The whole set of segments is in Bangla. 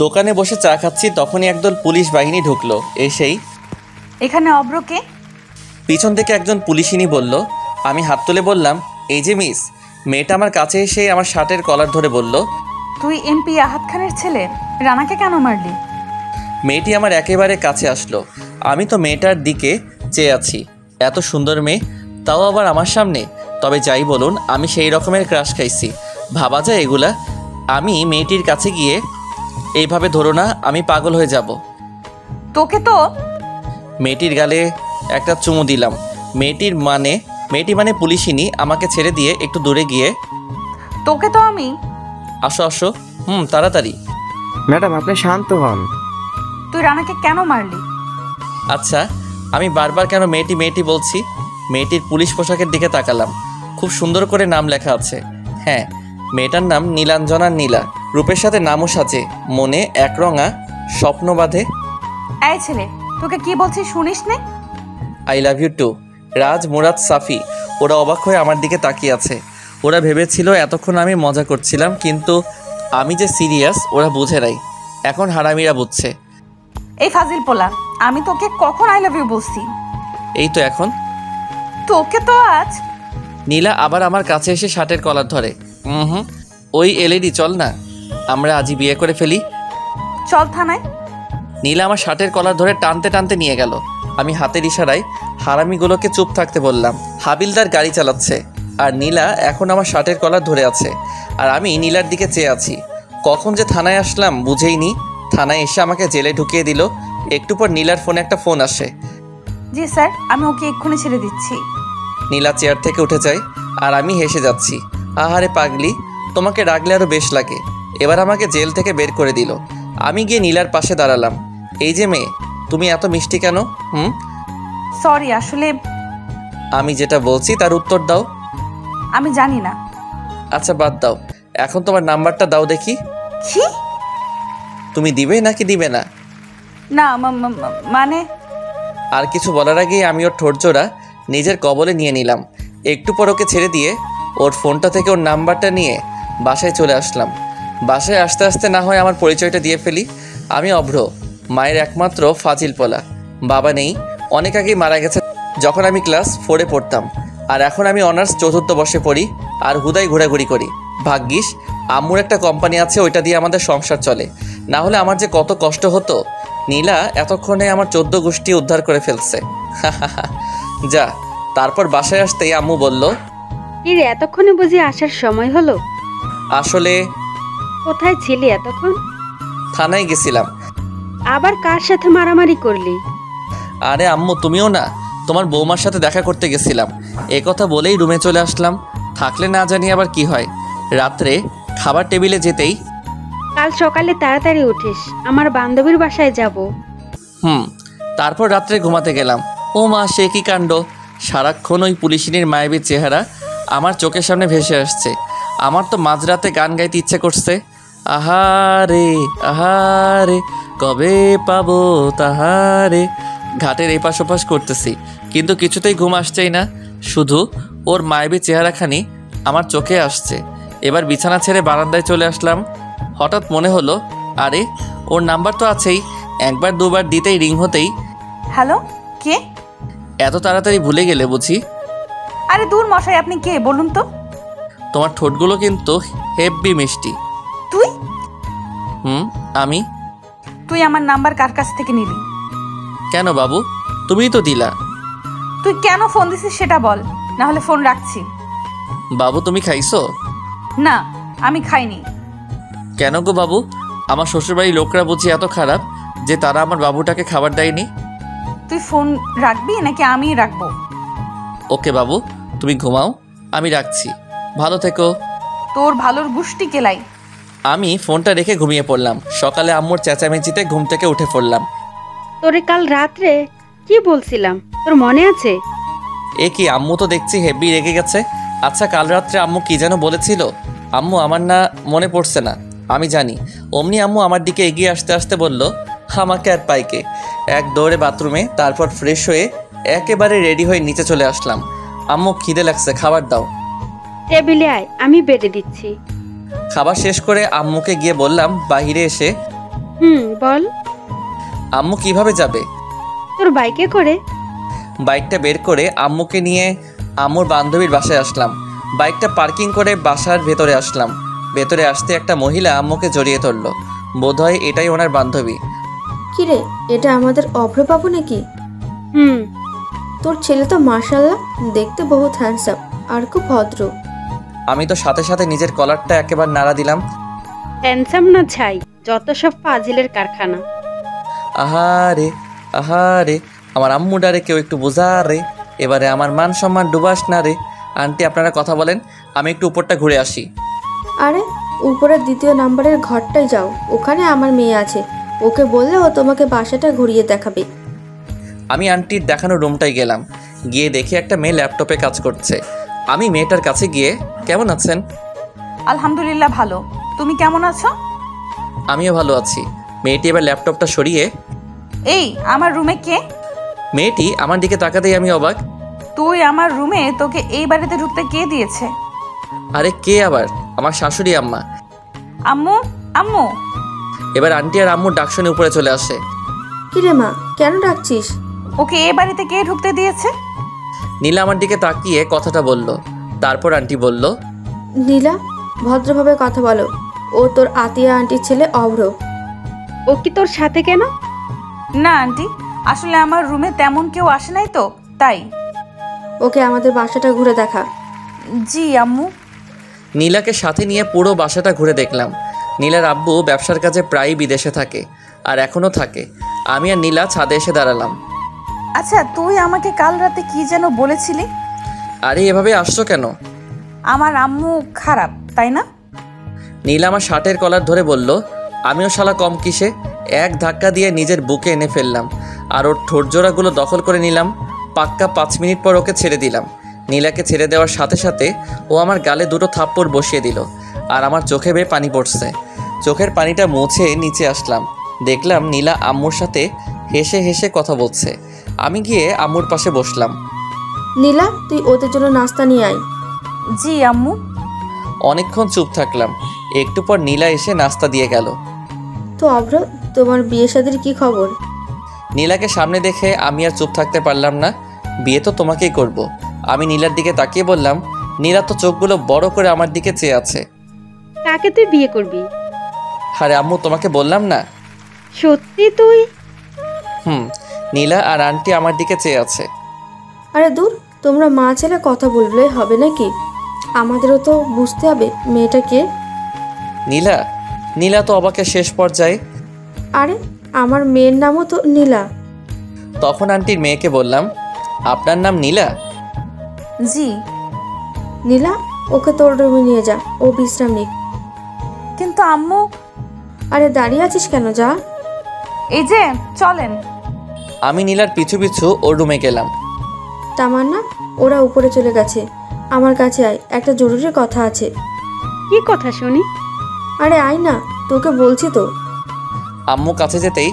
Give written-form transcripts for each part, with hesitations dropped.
দোকানে বসে চা খাচ্ছি, তখনই একদল পুলিশ বাহিনী ঢুকলো। এসেই এখানে অব্রকে পিছন থেকে একজন পুলিশিনী বলল। আমি হাত তুলে বললাম, এই যে মিস। মেয়েটা আমার কাছে এসে আমার শার্টের কলার ধরে বলল, তুই এমপি আহাদ খানের ছেলে, রানাকে কেন মারলি? মেয়েটি আমার একেবারে কাছে আসলো। আমি তো মেয়েটার দিকে চেয়ে আছি। এত সুন্দর মেয়ে, তাও আবার আমার সামনে। তবে যাই বলুন, আমি সেই রকমের ক্রাশ খাইছি, ভাবা যায় এগুলা? আমি মেয়েটির কাছে গিয়ে, এইভাবে ধরো না, আমি পাগল হয়ে যাব। তোকে তো মেয়েটির গালে একটা চুমু দিলাম। মেয়েটি মানে পুলিশিনী আমাকে ছেড়ে দিয়ে একটু দূরে গিয়ে, তোকে তো আমি আসো আসো, তাড়াতাড়ি। ম্যাডাম আপনি শান্ত হন। তুই রানাকে কেন মারলি? আচ্ছা, আমি বারবার কেন মেয়েটি মেয়েটি বলছি? মেয়েটির পুলিশ পোশাকের দিকে তাকালাম। খুব সুন্দর করে নাম লেখা আছে। হ্যাঁ, মেয়েটার নাম নীলাঞ্জনা নীলা। রূপের সাথে নামও সাজে, মনে একরঙা স্বপ্ন বাঁধে। এই ছেলে, তোকে কি বলছি শুনিস নে? I love you too. Raj, Murad, Safi ওরা অবাক হয়ে আমার দিকে তাকিয়ে আছে। ওরা ভেবেছিল এতক্ষণ আমি মজা করছিলাম, কিন্তু আমি যে সিরিয়াস ওরা বুঝে নাই। এখন হারামিরা বুঝছে। এই ফাজিল পোলা, আমি তোকে কখন আই লাভ ইউ বলছি? এই তো এখন। তোকে তো আজ। নীলা আবার আমার কাছে এসে শার্টের কলার ধরে। ওই এলইডি, চল না, আমরা আজই বিয়ে করে ফেলি। চল থানায়। নীলা আমার শার্টের কলার ধরে টানতে টানতে নিয়ে গেল। আমি হাতের ইশারায় হারামিগুলোকে চুপ থাকতে বললাম। হাবিলদার গাড়ি চালাচ্ছে, আর নীলা এখন আমার শার্টের কলার ধরে আছে, আর আমি নীলার দিকে চেয়ে আছি। কখন যে থানায় আসলাম বুঝেই নি। থানায় এসে আমাকে জেলে ঢুকিয়ে দিল। একটু পর নীলার ফোনে একটা ফোন আসে। জি স্যার, আমি ওকে এক্ষুনি ছেড়ে দিচ্ছি। নীলা চেয়ার থেকে উঠে যায়, আর আমি হেসে যাচ্ছি। আহারে পাগলি, তোমাকে রাখলে আরও বেশ লাগে। এবার আমাকে জেল থেকে বের করে দিল। আমি গিয়ে নীলার পাশে দাঁড়ালাম। এই যে মেয়ে, তুমি এত মিষ্টি কেন? সরি, আসলে আমি যেটা বলছি তার উত্তর দাও। আমি জানি না। আচ্ছা বাদ দাও, এখন তোমার নাম্বারটা দাও দেখি। কি? তুমি দিবে নাকি দিবে না? না মানে। আর কিছু বলার আগেই আমি ওর ঠোঁটজোড়া নিজের কবলে নিয়ে নিলাম। একটু পর ওকে ছেড়ে দিয়ে ওর ফোনটা থেকে ওর নাম্বারটা নিয়ে বাসায় চলে আসলাম। বাসায় আসতে আসতে না হয় আমার পরিচয়টা দিয়ে ফেলি। আমি অভ্র, মায়ের একমাত্র ফাজিল পোলা। বাবা নেই, অনেক আগেই মারা গেছে যখন আমি ক্লাস 4-এ পড়তাম। আর এখন আমি অনার্স 4র্থ বর্ষে পড়ি, আর হুদাই ঘোরাঘুরি করি। ভাগ্যিস আম্মুর একটা কোম্পানি আছে, ওইটা দিয়ে আমাদের সংসার চলে, না হলে আমার যে কত কষ্ট হতো। নীলা এতক্ষণে আমার 14 গোষ্ঠী উদ্ধার করে ফেলছে। যা। তারপর বাসায় আসতেই আম্মু বলল, রে এতক্ষণে বুঝি আসার সময় হলো? আসলে কোথায় ছিলি এতক্ষণ? থানায় গেছিলাম। আবার কার সাথে মারামারি করলি? আরে আম্মু, তুমিও না, তোমার বৌমার সাথে দেখা করতে গেছিলাম। এ কথা বলেই রুমে চলে আসলাম। থাকলে না জানি আবার কি হয়। রাত্রে খাবার টেবিলে যেতেই, কাল সকালে তাড়াতাড়ি উঠিস, আমার বান্ধবীর বাসায় যাব। তারপর রাত্রে ঘুমাতে গেলাম। ও মা, সে কি কাণ্ড! সারাক্ষণ ওই পুলিশিনীর মায়াবী চেহারা আমার চোখের সামনে ভেসে আসছে। আমার তো মাঝরাতে গান গাইতে ইচ্ছে করছে। আহারে আহারে, কবে পাবো তাহারে। ঘাটের এপাশ ওপাশ করতেছি, কিন্তু কিছুতেই ঘুম আসছেই না। শুধু ওর মায়াবী চেহারাখানি আমার চোখে আসছে। এবার বিছানা ছেড়ে বারান্দায় চলে আসলাম। হঠাৎ মনে হলো, আরে ওর নাম্বার তো আছেই। একবার দুবার দিতেই রিং হতেই। হ্যালো, কে? এত তাড়াতাড়ি ভুলে গেলে বুঝি? আরে দূর মশাই, আপনি কে বলুন তো? তোমার ঠোঁটগুলো কিন্তু হেব্বি মিষ্টি। তুই? আমি। তুই আমার নাম্বার কার কাছ থেকে নিলি? কেন বাবু, তুমিই তো দিলা। তুই কেন ফোন দিছিস সেটা বল, না হলে ফোন রাখছি। বাবু তুমি খাইছো? না, আমি খাইনি। কেন গো বাবু? আমার শ্বশুরবাড়ির লোকরা বুঝি এত খারাপ যে তারা আমার বাবুটাকে খাবার দেয়নি? তুই ফোন রাখবি নাকি আমিই রাখবো? ওকে বাবু, তুমি ঘুমাও, আমি রাখছি। ভালো থেকো। তোর ভালোর গুষ্টি কেলাই। আমি ফোনটা রেখে ঘুমিয়ে পড়লাম। সকালে আম্মুর চেঁচামেচিতে ঘুম থেকে উঠে পড়লাম। তোরে কাল রাত্রে কি বলছিলাম, তোর মনে আছে? এ কি, আম্মু তো দেখছি হেব্বি রেগে গেছে। আচ্ছা, কাল রাত্রে আম্মু কি যেন বলেছিল? আম্মু, আমার না মনে পড়ছে না, আমি জানি। অমনি আম্মু আমার দিকে এগিয়ে আসতে আসতে বলল, আমাকে আর পাইকে। এক দৌড়ে বাথরুমে, তারপর ফ্রেশ হয়ে একেবারে রেডি হয়ে নিচে চলে আসলাম। আম্মু, খিদে লাগছে, খাবার দাও। টেবিলে আয়, আমি বেড়ে দিচ্ছি। খাবার শেষ করে আম্মুকে গিয়ে বললাম, বাহিরে এসে, বল। আম্মু কিভাবে যাবে? তোর বাইকে করে। বাইকটা বের করে আম্মুকে নিয়ে আম্মুর বান্ধবীর বাসায় আসলাম। বাইকটা পার্কিং করে বাসার ভেতরে আসলাম। ভেতরে আসতে একটা মহিলা আম্মুকে জড়িয়ে ধরল। বোধহয় এটাই ওনার বান্ধবী। কিরে, এটা আমাদের অভ্রবাবু নাকি? হুম। তোর ছেলে তো মাশাআল্লাহ দেখতে বহুত হ্যান্ডসাম আর খুব ভদ্র। আমি তো সাথে সাথে নিজের কলারটা একেবারে নাড়া দিলাম। হ্যান্ডসাম না ছাই, যত সব ফাজিলের কারখানা। আহারে আহারে, আমার আম্মু ডারে কেউ একটু বোঝা রে। এবারে আমার মান সম্মান ডুবাস না রে। আন্টি আপনারা কথা বলেন, আমি একটু উপরটা ঘুরে আসি। আরে উপরের 2য় নাম্বারের ঘরটায় যাও, ওখানে আমার মেয়ে আছে, ওকে বললে ও তোমাকে বাসাটা ঘুরিয়ে দেখাবে। আমি আন্টির দেখানো রুমটায় গেলাম। গিয়ে দেখি একটা মেয়ে ল্যাপটপে কাজ করছে। আমি মেয়েটার কাছে গিয়ে, কেমন আছেন? আলহামদুলিল্লাহ ভালো। তুমি কেমন আছো? আমিও ভালো আছি। মেয়েটি এবার ল্যাপটপটা সরিয়ে, এই আমার রুমে কে? মেয়েটি আমার দিকে তাকাতেই আমি অবাক। তুই আমার রুমে, তোকে এই বাড়িতে ঢুকতে কে দিয়েছে? আরে কে আবার? আমার শাশুড়ি আম্মা। আম্মু, আম্মু। এবার আন্টি আর আম্মুর ডাক শুনে উপরে চলে আসে। কিরে মা, কেন ডাকছিস? ওকে এই বাড়িতে কে ঢুকতে দিয়েছে? নীলা আমার দিকে তাকিয়ে কথাটা বলল। তারপর আন্টি বলল, নীলা, ভদ্রভাবে কথা বলো। ও তোর আতিয়া আন্টির ছেলে অভ্র। ও কি তোর সাথে কেন? না আন্টি, আসলে আমার রুমে তেমন কেউ আসে নাই তো, তাই। ওকে আমাদের বাসাটা ঘুরে দেখা। জি আম্মু। নীলাকে সাথে নিয়ে পুরো বাসাটা ঘুরে দেখলাম। নীলার আব্বু ব্যবসার কাজে প্রায়ই বিদেশে থাকে, আর এখনও থাকে। আমি আর নীলা ছাদে এসে দাঁড়ালাম। আচ্ছা, তুই আমাকে কাল রাতে কি যেন বলেছিলি? আরে এভাবে আসছো কেন? আমার আম্মু খারাপ, তাই না? নীলা আমার শার্টের কলার ধরে বলল। আমিও শালা কম কিসে এক ধাক্কা দিয়ে নিজের বুকে এনে ফেললাম, আর ওর ঠোঁটজোড়াগুলো দখল করে নিলাম। পাক্কা 5 মিনিট পর ওকে ছেড়ে দিলাম। নীলাকে ছেড়ে দেওয়ার সাথে সাথে ও আমার গালে 2টো থাপ্পড় বসিয়ে দিল, আর আমার চোখে বেয়ে পানি পড়ছে। চোখের পানিটা মুছে নিচে আসলাম। দেখলাম নীলা আম্মুর সাথে হেসে হেসে কথা বলছে। আমি গিয়ে আম্মুর পাশে বসলাম। নীলা, তুই ওদের জন্য নাস্তা নিয়ে আয়। জি আম্মু। অনেকক্ষণ চুপ থাকলাম। একটু পর নীলা এসে নাস্তা দিয়ে গেল। তো অভ্র, তোমার বিয়ে শাদীর কি খবর? নীলাকে সামনে দেখে আমি আর চুপ থাকতে পারলাম না। বিয়ে তো তোমাকেই করব। আমি নীলার দিকে তাকিয়ে বললাম। নীলা তো চোখগুলো বড় করে আমার দিকে চেয়ে আছে। কাকে তুই বিয়ে করবি? আরে আম্মু, তোমাকে বললাম না? সত্যি তুই? নীলা আর আন্টি আমার দিকে চেয়ে আছে। আরে দূর, তোমরা মা ছেলে কথা বললে হবে নাকি? আমাদেরও তো বুঝতে হবে মেয়েটা কে। নীলা? নীলা তো অবাকের শেষ পর্যায়ে। আরে আমার মেয়ের নামও তো নীলা। তখন আন্টির মেয়েকে বললাম, আপনার নাম নীলা? জি। নীলা, ওকে তোর রুমে নিয়ে যা, ও বিশ্রাম নিক। কিন্তু আম্মু। আরে দাঁড়িয়ে আছিস কেন, যা। এই যে চলেন। আমি নীলার পিছু পিছু ওর রুমে গেলাম। তামান্না, ওরা উপরে চলে গেছে, আমার কাছে আয়, একটা জরুরি কথা আছে। কি কথা শুনি? আরে আয় না, তোকে বলছি তো। আম্মু কাছে যেতেই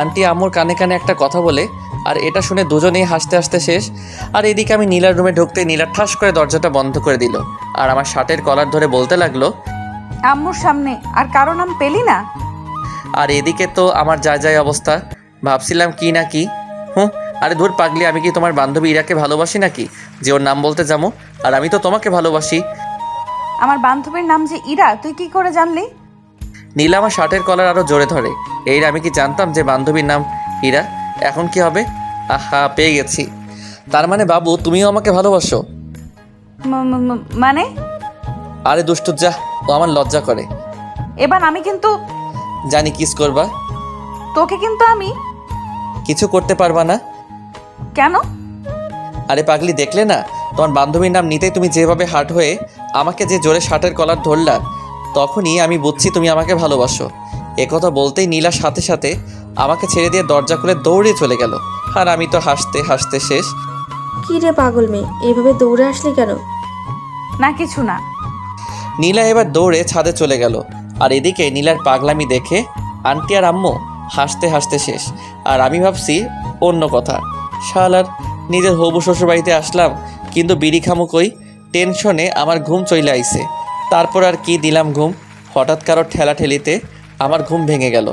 আন্টি আম্মুর কানে কানে একটা কথা বলে, আর এটা শুনে দুজনেই হাসতে হাসতে শেষ। আর এদিকে আমি নীলার রুমে ঢুকতে নীলা ঠাস করে দরজাটা বন্ধ করে দিল, আর আমার শার্টের কলার ধরে বলতে লাগলো, আম্মুর সামনে আর কারো নাম পেলি না? আর এদিকে তো আমার যায় যায় অবস্থা। ভাবছিলাম কি না কি। আরে ধুর পাগলি, আমি কি তোমার বান্ধবী ইরাকে ভালোবাসি নাকি যে ওর নাম বলতে যাবো? আর আমি তো তোমাকে ভালোবাসি। আমার বান্ধবীর নাম যে ইরা, তুই কি করে জানলি? নীলা আমার শার্টের কলার আরও জোরে ধরে। এই আমি কি জানতাম যে বান্ধবীর নাম ইরা? এখন কি হবে? আহা, পেয়ে গেছি। তার মানে বাবু, তুমিও আমাকে ভালোবাসো? মানে? আরে দুষ্টু, যা, ও আমার লজ্জা করে। এবার আমি কিন্তু জানি কিস করবা। তোকে কিন্তু আমি কিছু করতে পারবা না। কেন? আরে পাগলি, দেখলে না তোমার বান্ধবীর নাম নিতেই তুমি যেভাবে হার্ট হয়ে আমাকে যে জোরে শার্টের কলার ধরলা, তখনই আমি বুঝছি তুমি আমাকে ভালোবাসো। একথা বলতেই নীলার সাথে সাথে আমাকে ছেড়ে দিয়ে দরজা খুলে দৌড়ে চলে গেল, আর আমি তো হাসতে হাসতে শেষ। কি রে পাগল মেয়ে, এইভাবে দৌড়ে আসলি কেন? না কিছু না। নীলা এবার দৌড়ে ছাদে চলে গেল, আর এদিকে নীলার পাগলামি দেখে আন্টি আর আম্মু হাসতে হাসতে শেষ। আর আমি ভাবছি অন্য কথা। শালার নিজের হবু শ্বশুর বাড়িতে আসলাম, কিন্তু বিড়ি খামু কই? টেনশনে আমার ঘুম চলে আইছে। তারপর আর কি দিলাম ঘুম। হঠাৎ কারো ঠেলাঠেলিতে আমার ঘুম ভেঙে গেল।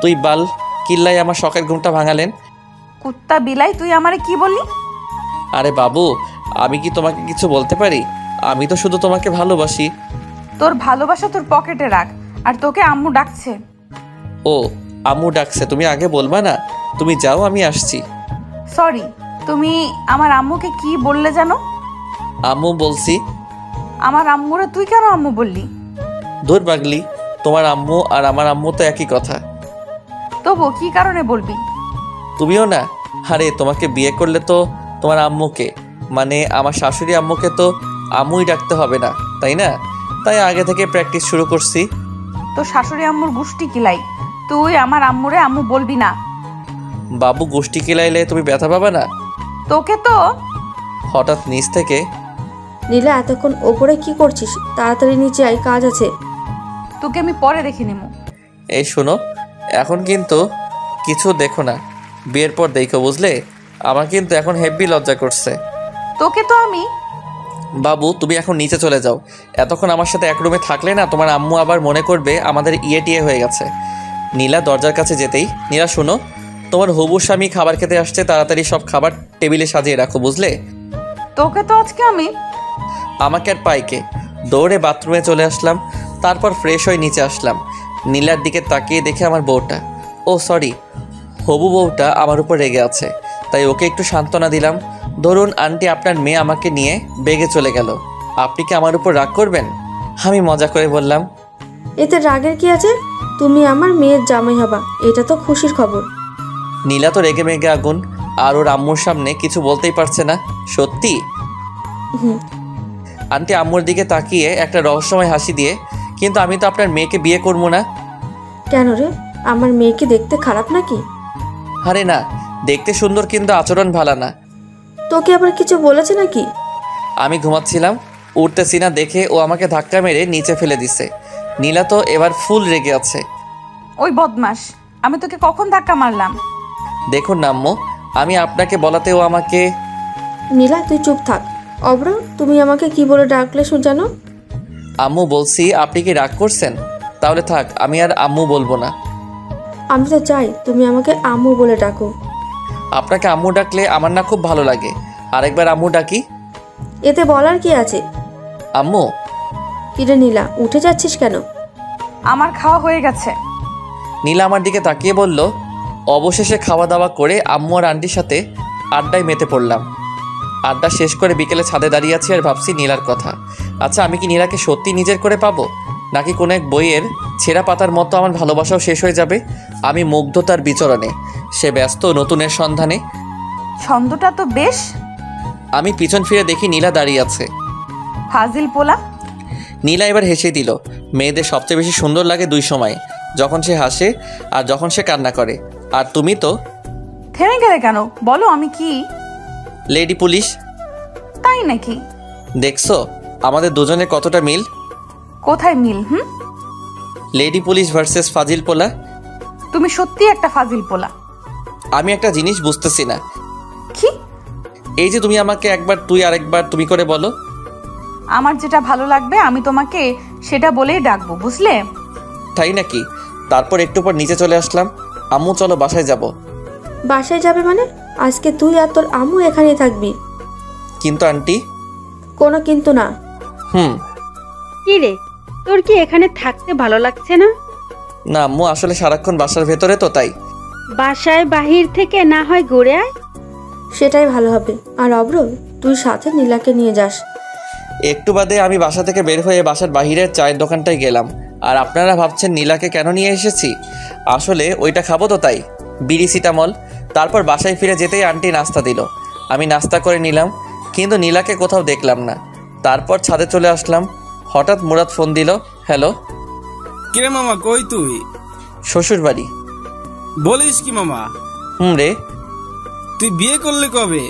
তুই বাল কিল্লাই আমার শখের ঘুমটা ভাঙালেন। কুত্তা বিলাই, তুই আমারে কি বললি? আরে বাবু, আমি কি তোমাকে কিছু বলতে পারি? আমি তো শুধু তোমাকে ভালোবাসি। তোর ভালোবাসা তোর পকেটে রাখ, আর তোকে আম্মু ডাকছে। ও, আম্মু ডাকছে, তুমি আগে বলবা না? তুমি যাও, আমি আসছি। সরি, তুমি আমার আম্মুকে কি বললে জানো? আম্মু বলছি। আমার আম্মুরে তুই কেন আম্মু বললি? ধুর পাগলি, তোমার আম্মু আর আমার আম্মু তো একই কথা। তবু কি কারণে বলবি? তুমিও না? আরে তোমাকে বিয়ে করলে তো তোমার আম্মুকে, মানে আমার শাশুড়ি আম্মুকে তো আম্মুই ডাকতে হবে না, তাই না? তাই আগে থেকে প্র্যাকটিস শুরু করছি। তো শাশুড়ি আম্মুর গুষ্টি কিলাই, তুই আমার আম্মুরে আম্মু বলবি না। বাবু গোষ্ঠী কিলাইলে তুমি ব্যথা পাবা না? তোকে তো। হঠাৎ নিচ থেকে, নীলা এতক্ষণ ওপরে কি করছিস? তাড়াতাড়ি নিচে আয়, কাজ আছে। তোকে আমি পরে দেখে নেবো। এই শোনো, এখন কিন্তু কিছু দেখো না, বিয়ের পর দেখো, বুঝলে? আমার কিন্তু এখন হেভি লজ্জা করছে। তোকে তো আমি। বাবু তুমি এখন নিচে চলে যাও। এতক্ষণ আমার সাথে এক রুমে থাকলে না তোমার আম্মু আবার মনে করবে আমাদের টিয়ে হয়ে গেছে। নীলা দরজার কাছে যেতেই, নীলা শোনো, তোমার হবু স্বামী খাবার খেতে আসছে, তাড়াতাড়ি সব খাবার টেবিলে সাজিয়ে রাখো, বুঝলে? তোকে তো আজকে আমি। আমাকে আর পাইকে দৌড়ে বাথরুমে চলে আসলাম, তারপর ফ্রেশ হয়ে নিচে আসলাম। নীলার দিকে তাকিয়ে দেখে আমার বউটা, ও সরি, হবু বউটা আমার উপর রেগে আছে, তাই ওকে একটু সান্ত্বনা দিলাম। ধরুন আন্টি, আপনার মেয়ে আমাকে নিয়ে বেগে চলে গেল, আপনি কি আমার উপর রাগ করবেন? আমি মজা করে বললাম। এতে রাগের কি আছে? তুমি আমার মেয়ের জামাই হবা, এটা তো খুশির খবর। নীলা তো রেগে মেগে আগুন, আর ওর আম্মুর সামনে কিছু বলতেই পারছে না। সত্যি? হুম। আন্টি আম্মুর দিকে তাকিয়ে একটা রহস্যময় হাসি দিয়ে, কিন্তু আমি তো আপনার মেয়েকে বিয়ে করবো না। কেন রে, আমার মেয়েকে দেখতে খারাপ নাকি? আরে না, দেখতে সুন্দর কিন্তু আচরণ ভালো না। তোকে আবার কিছু বলেছে নাকি? আমি ঘুমাচ্ছিলাম, উঠতেছি না দেখে ও আমাকে ধাক্কা মেরে নিচে ফেলে দিছে। নীলা তো এবার ফুল রেগে আছে। ওই বদমাস, আমি তোকে কখন ধাক্কা মারলাম? দেখুন না আম্মু, আমি আপনাকে বলাতেও আমাকে। নীলা তুই চুপ থাক। অব্র, তুমি আমাকে কি বলে ডাকলে জানো? আম্মু বলছি। আপনি কি রাগ করছেন? তাহলে থাক, আমি আর আম্মু বলবো না। আমি তো চাই তুমি আমাকে আম্মু বলে ডাকো। আপনাকে আম্মু ডাকলে আমার না খুব ভালো লাগে, আরেকবার আম্মু ডাকি। এতে বলার কি আছে? আম্মু। কিরে নীলা, উঠে যাচ্ছিস কেন? আমার খাওয়া হয়ে গেছে। নীলা আমার দিকে তাকিয়ে বলল। অবশেষে খাওয়া দাওয়া করে আম্মু আর আন্টির সাথে আড্ডায় মেতে পড়লাম। আড্ডা শেষ করে বিকেলে ছাদে দাঁড়িয়ে আছি আর ভাবছি নীলার কথা। আচ্ছা, আমি কি নীলাকে সত্যি নিজের করে পাবো, নাকি কোনো এক বইয়ের ছেঁড়া পাতার মতো আমার ভালোবাসাও শেষ হয়ে যাবে? আমি মুগ্ধতার বিচরণে, সে ব্যস্ত নতুনের সন্ধানে। ছন্দটা তো বেশ। আমি পিছন ফিরে দেখি নীলা দাঁড়িয়ে আছে। ফাজিল পোলা। নীলা এবার হেসে দিল। মেয়েদের সবচেয়ে বেশি সুন্দর লাগে দুই সময়, যখন সে হাসে আর যখন সে কান্না করে। আর তুমি তো থেমে গেলে কেন? বলো আমি কি? Lady police. তাই নাকি? দেখছো আমাদের দুজনের কতটা মিল? কোথায় মিল? লেডি পুলিশ ভার্সেস ফাজিল পোলা। তুমি সত্যি একটা ফাজিল পোলা। আমি একটা জিনিস বুঝতেছি না। কি? এই যে তুমি আমাকে একবার তুই আরেকবার তুমি করে বলো। আমার যেটা ভালো লাগবে আমি তোমাকে সেটা বলেই ডাকবো, বুঝলে? তাই নাকি? তারপর একটু পর নিচে চলে আসলাম। আম্মু চলো বাসায় যাব। বাসায় যাবে মানে? আজকে তুই আর তোর আম্মু এখানেই থাকবি। কিন্তু আন্টি। কোনো কিন্তু না। কি রে, তোর কি এখানে থাকতে ভালো লাগছে না? না আম্মু, আসলে সারাক্ষণ বাসার ভেতরে তো, তাই। বাসায় বাহির থেকে না হয় ঘুরে আয়। সেটাই ভালো হবে। আর অব্র, তুই সাথে নীলাকে নিয়ে যাস। একটু বাদে আমি বাসা থেকে বের হয়ে বাসার বাহিরের চায়ের দোকানটায় গেলাম। আর আপনারা ভাবছেন নীলাকে কেন নিয়ে এসেছি? আসলে ওইটা খাবো তো, তাই। বিড়ি সিটামল। তারপর বাসায় ফিরে যেতেই আন্টি নাস্তা দিল। আমি নাস্তা করে নিলাম, কিন্তু নীলাকে কোথাও দেখলাম না। তারপর ছাদে চলে আসলাম। হঠাৎ মুরাদ ফোন দিল। হ্যালো। কিরে মামা, কই তুই? শ্বশুর বাড়ি। বলিস কি মামা? রে। তুই বিয়ে করলি কবে?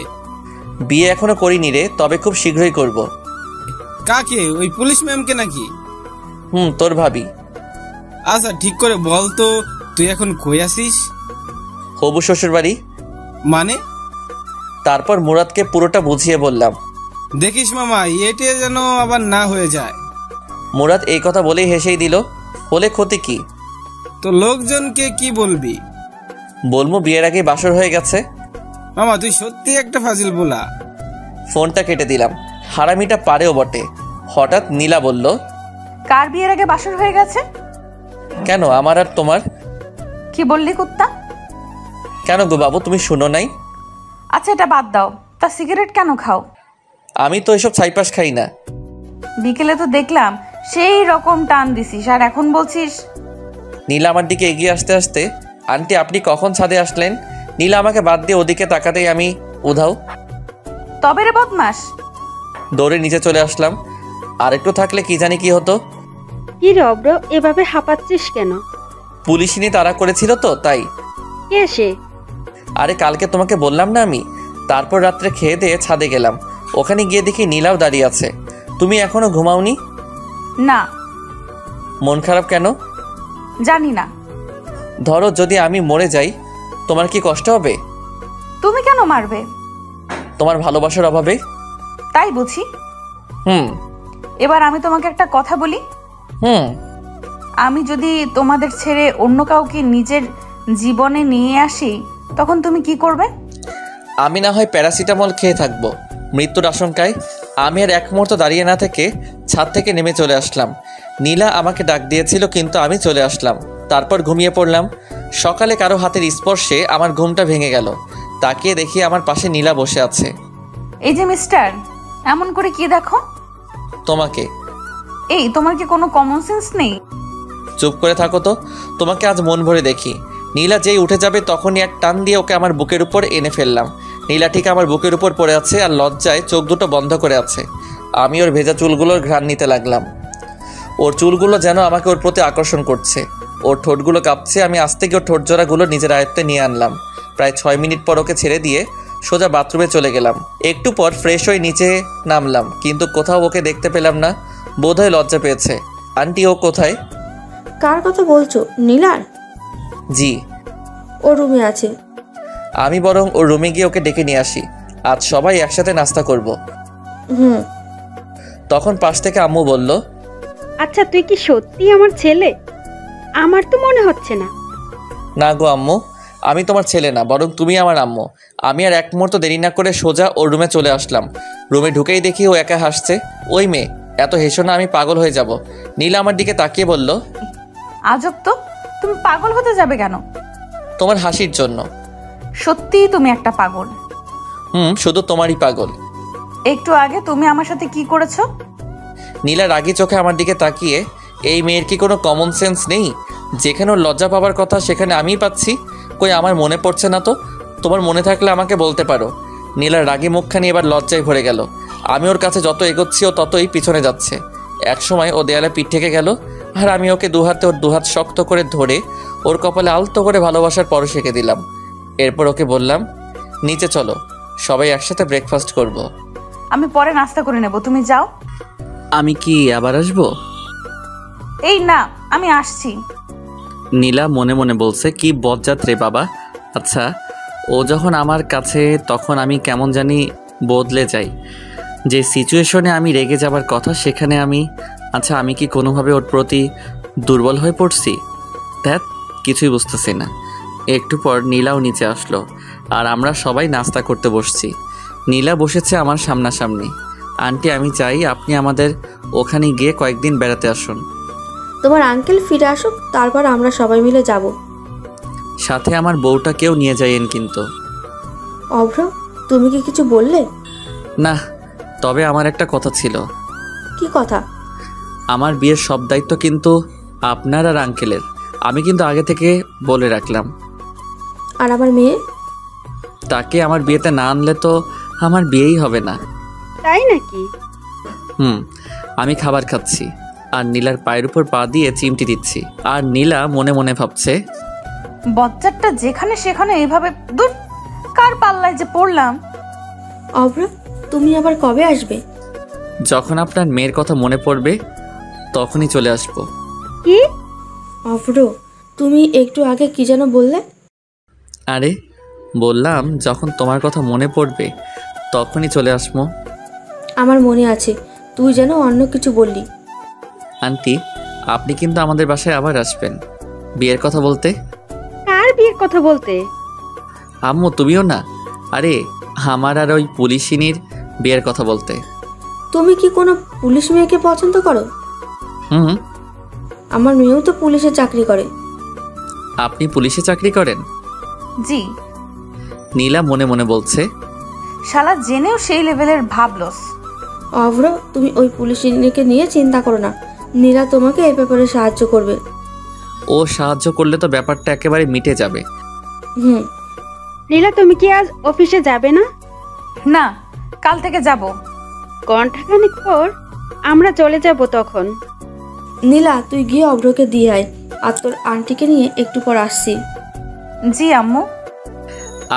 বিয়ে এখনো করিনি রে, তবে খুব শীঘ্রই করব। কাকে? ওই পুলিশ ম্যামকে নাকি? তোর ভাবি। আচ্ছা ঠিক করে বল তো, তুই এখন কই আসিস? হবু শ্বশুর বাড়ি। মানে? তারপর মুরাদকে পুরোটা বুঝিয়ে বললাম। দেখিস মামা, এটা যেন আবার না হয়ে যায়। মুরাদ এই কথা বলেই হেসেই দিল। হলে ক্ষতি কি? তো লোকজনকে কি বলবি? বলবো বিয়ের আগে বাসর হয়ে গেছে। মামা তুই সত্যি একটা ফাজিল বলা। ফোনটা কেটে দিলাম। হারামিটা পারেও বটে। হঠাৎ নীলা বলল, কার বিয়ের আগে বাসর হয়ে গেছে? কেন আমার আর তোমার? কি বললি কুত্তা? কেন গো বাবু, তুমি শুনো নাই? আচ্ছা এটা বাদ দাও, তা সিগারেট কেন খাও? আমি তো এসব ছাইপাস খাই না। বিকেলে তো দেখলাম সেই রকম টান দিছিস, আর এখন বলছিস? নীলা আমার দিকে এগিয়ে আসতে আসতে, আন্টি আপনি কখন ছাদে আসলেন? নীলা আমাকে বাদ দিয়ে ওদিকে তাকাতেই আমি উধাও। তবে রে বদমাস। দৌড়ে নিচে চলে আসলাম। আর একটু থাকলে কি জানি কি হতো। কি রে অব্র, এভাবে হাঁপাচ্ছিস কেন? পুলিশিনি তাড়া করেছিল তো তাই। কে সে? আরে কালকে তোমাকে বললাম না আমি। তারপর রাত্রে খেয়ে দিয়ে ছাদে গেলাম। ওখানে গিয়ে দেখি নীলাও দাঁড়িয়ে আছে। তুমি এখনো ঘুমাওনি? না। মন খারাপ কেন? জানি না। ধরো যদি আমি মরে যাই, তোমার কি কষ্ট হবে? তুমি কেন মারবে? তোমার ভালোবাসার অভাবে। তাই বুঝি। হুম। এবার আমি তোমাকে একটা কথা বলি। হুম। আমি যদি তোমাদের ছেড়ে অন্য কাউকে নিজের জীবনে নিয়ে আসি, তখন তুমি কি করবে? আমি না হয় প্যারাসিটামল খেয়ে থাকবো মৃত্যুর আশঙ্কায়। আমি আর এক মুহূর্ত দাঁড়িয়ে না থেকে ছাদ থেকে নেমে চলে আসলাম। নীলা আমাকে ডাক দিয়েছিল কিন্তু আমি চলে আসলাম। তারপর ঘুমিয়ে পড়লাম। সকালে কারো হাতের স্পর্শে আমার ঘুমটা ভেঙে গেল। তাকিয়ে দেখি আমার পাশে নীলা বসে আছে। এই যে মিস্টার, এমন করে কি দেখো? তোমাকে। এই তোমার কি কোনো কমন সেন্স নেই? চুপ করে থাকো তো। তোমাকে আজ মন ভরে দেখি। নীলা যেই উঠে যাবে তখনই এক টান দিয়ে ওকে আমার বুকের উপর এনে ফেললাম। নীলা ঠিক আমার বুকের উপর পড়ে আছে আর লজ্জায় চোখ দুটো বন্ধ করে আছে। আমি ওর ভেজা চুলগুলোর ঘ্রাণ নিতে লাগলাম। ওর চুলগুলো যেন আমাকে ওর প্রতি আকর্ষণ করছে। ওর ঠোঁটগুলো কাঁপছে। আমি আস্তে গিয়ে ওর ঠোঁট জোড়াগুলো নিজের আয়ত্তে নিয়ে আনলাম। প্রায় 6 মিনিট পর ওকে ছেড়ে দিয়ে সোজা বাথরুমে চলে গেলাম। একটু পর ফ্রেশ হয়ে নিচে নামলাম, কিন্তু কোথাও ওকে দেখতে পেলাম না। বোধহয় লজ্জা পেয়েছে। আন্টি ও কোথায়? কার কথা বলছো? নীলার? জি। ও রুমে আছে। আমি বরং ওর রুমে গিয়ে ওকে ডেকে নিয়ে আসি। আজ সবাই একসাথে নাস্তা করব। হুম। তখন পাশ থেকে আম্মু বলল, আচ্ছা তুই কি সত্যি আমার ছেলে? আমার তো মনে হচ্ছে না। না গো আম্মু, আমি তোমার ছেলে না, বরং তুমি আমার আম্মু। আমি আর এক মুহূর্ত দেরি না করে সোজা ওর রুমে চলে আসলাম। রুমে ঢুকেই দেখি ও একা হাসছে। ওই মেয়ে, এত হেসো না, আমি পাগল হয়ে যাব। নীলা আমার দিকে তাকিয়ে বলল, আজব তো, তুমি পাগল হতে যাবে কেন? তোমার হাসির জন্য। সত্যিই তুমি একটা পাগল। শুধু তোমারই পাগল। একটু আগে তুমি আমার সাথে কি করেছো? নীলা রাগী চোখে আমার দিকে তাকিয়ে, এই মেয়ের কি কোনো কমন সেন্স নেই? যেখানে ওর লজ্জা পাবার কথা সেখানে আমিই পাচ্ছি। কই আমার মনে পড়ছে না তো। তোমার মনে থাকলে আমাকে বলতে পারো। নীলার রাগী মুখখানি এবার লজ্জায় ভরে গেল। আমি ওর কাছে যত এগোচ্ছি ও ততই পিছনে যাচ্ছে। একসময় ও দেয়ালে পিঠ থেকে গেল, আর আমি ওকে দুহাতে ওর দুহাত শক্ত করে ধরে ওর কপালে আলতো করে ভালোবাসার পরশ এঁকে দিলাম। এরপর ওকে বললাম, নিচে চলো, সবাই একসাথে ব্রেকফাস্ট করব। আমি পরে নাস্তা করে নেব, তুমি যাও। আমি কি আবার আসবো? এই না, আমি আসছি। নীলা মনে মনে বলছে, কি বজ্জাত রে বাবা। আচ্ছা, ও যখন আমার কাছে তখন আমি কেমন জানি বদলে যাই। যে সিচুয়েশনে আমি রেগে যাবার কথা সেখানে আচ্ছা আমি কি কোনোভাবে ওর প্রতি দুর্বল হয়ে পড়ছি? ধ্যাত, কিছুই বুঝতেছি না। একটু পর নীলাও নিচে আসলো আর আমরা সবাই নাস্তা করতে বসছি। নীলা বসেছে আমার সামনাসামনি। আন্টি, আমি চাই আপনি আমাদের ওখানে গিয়ে কয়েকদিন বেড়াতে আসুন। তোমার আঙ্কেল ফিরে আসুক, তারপর আমরা সবাই মিলে যাব। সাথে আমার বউটাকেও নিয়ে যাইয়েন কিন্তু। অভ্র, তুমি কি কিছু বললে? না, তবে আমার একটা কথা ছিল। কি কথা? আমার বিয়ের সব দায়িত্ব কিন্তু আপনার আর আঙ্কেলের। আমি কিন্তু আগে থেকে বলে রাখলাম। আর আমার মেয়ে? তাকে আমার বিয়েতে না আনলে তো আমার বিয়েই হবে না। তাই নাকি? আমি খাবার খাচ্ছি আর নীলার পায়ের উপর পা দিয়ে চিমটি দিচ্ছি। আর নীলা মনে মনে ভাবছে, বজ্জাতটা যেখানে সেখানে এইভাবে দূর, কার পাল্লায় যে পড়লাম। অভ্র, তুমি আবার কবে আসবে? যখন আপনার মেয়ের কথা মনে পড়বে তখনই চলে আসবো। কি? অভ্র, তুমি একটু আগে কি যেন বললে? আরে বললাম, যখন তোমার কথা মনে পড়বে তখনই চলে আসবো। আমার মনে আছে, তুই যেন অন্য কিছু বললি। আন্টি, আপনি কিন্তু আমাদের বাসায় আবার আসবেন। বিয়ের কথা বলতে। কার বিয়ের কথা বলতে? আম্মু তুমিও না? আরে আমার আর ওই পুলিশিনীর বিয়ের কথা বলতে। তুমি কি কোনো পুলিশ মেয়েকে পছন্দ করো? হুম। আমার মেয়েও তো পুলিশে চাকরি করে। আপনি পুলিশে চাকরি করেন? জি। নীলা মনে মনে বলছে, শালা জেনেও সেই লেভেলের ভাবলস। অভ্র, তুমি ওই পুলিশিনীকে নিয়ে চিন্তা করো না। নীলা তোমাকে এই ব্যাপারে সাহায্য করবে। ও সাহায্য করলে তো ব্যাপারটা একেবারে মিটে যাবে। হুম। নীলা, তুমি কি আজ অফিসে যাবে না? না, কাল থেকে যাব। ঘন্টাখানেক পর আমরা চলে যাব তখন। নীলা, তুই গিয়ে অভ্রকে দিয়ে আয়, আর তোর আন্টিকে নিয়ে একটু পর আসছি। জি আম্মু।